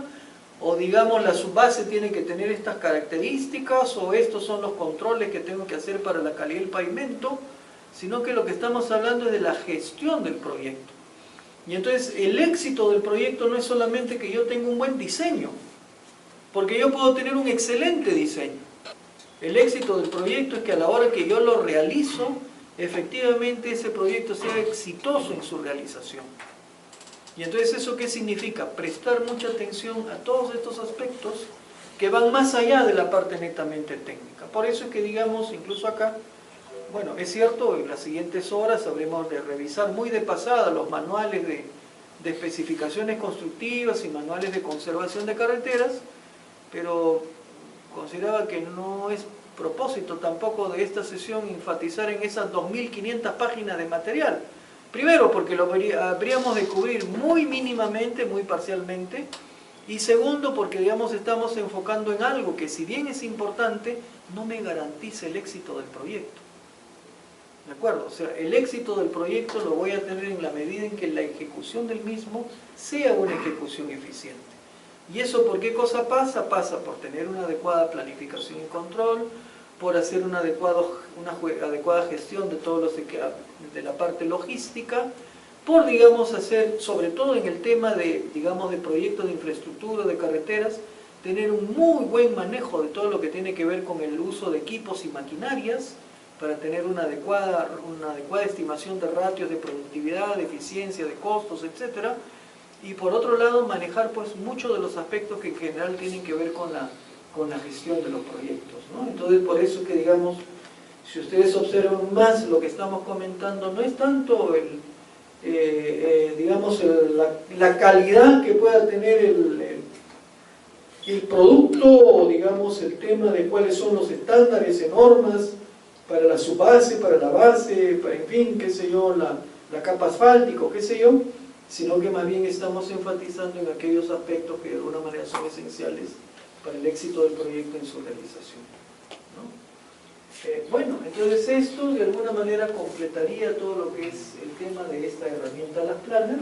o digamos la subbase tiene que tener estas características, o estos son los controles que tengo que hacer para la calidad del pavimento, sino que lo que estamos hablando es de la gestión del proyecto. Y entonces el éxito del proyecto no es solamente que yo tenga un buen diseño, porque yo puedo tener un excelente diseño. El éxito del proyecto es que a la hora que yo lo realizo, efectivamente ese proyecto sea exitoso en su realización. Y entonces, ¿eso qué significa? Prestar mucha atención a todos estos aspectos que van más allá de la parte netamente técnica. Por eso es que, digamos, incluso acá, bueno, es cierto, en las siguientes horas habremos de revisar muy de pasada los manuales de especificaciones constructivas y manuales de conservación de carreteras, pero consideraba que no es propósito tampoco de esta sesión enfatizar en esas 2.500 páginas de material. Primero, porque lo habríamos de cubrir muy mínimamente, muy parcialmente, y segundo, porque digamos estamos enfocando en algo que, si bien es importante, no me garantiza el éxito del proyecto. ¿De acuerdo? O sea, el éxito del proyecto lo voy a tener en la medida en que la ejecución del mismo sea una ejecución eficiente. ¿Y eso por qué cosa pasa? Pasa por tener una adecuada planificación y control, por hacer una adecuada gestión de todos de la parte logística, por, digamos, hacer, sobre todo en el tema de, digamos, de proyectos de infraestructura, de carreteras, tener un muy buen manejo de todo lo que tiene que ver con el uso de equipos y maquinarias, para tener una adecuada estimación de ratios de productividad, de eficiencia, de costos, etc. Y por otro lado, manejar pues muchos de los aspectos que en general tienen que ver con la gestión de los proyectos, ¿no? Entonces, por eso que, digamos, si ustedes observan más lo que estamos comentando, no es tanto digamos, la calidad que pueda tener el producto, digamos, el tema de cuáles son los estándares y normas para la subbase, para la base, para, en fin, qué sé yo, la capa asfáltica, qué sé yo, sino que más bien estamos enfatizando en aquellos aspectos que de alguna manera son esenciales para el éxito del proyecto en su realización, ¿no? Bueno, entonces esto de alguna manera completaría todo lo que es el tema de esta herramienta Las Planner.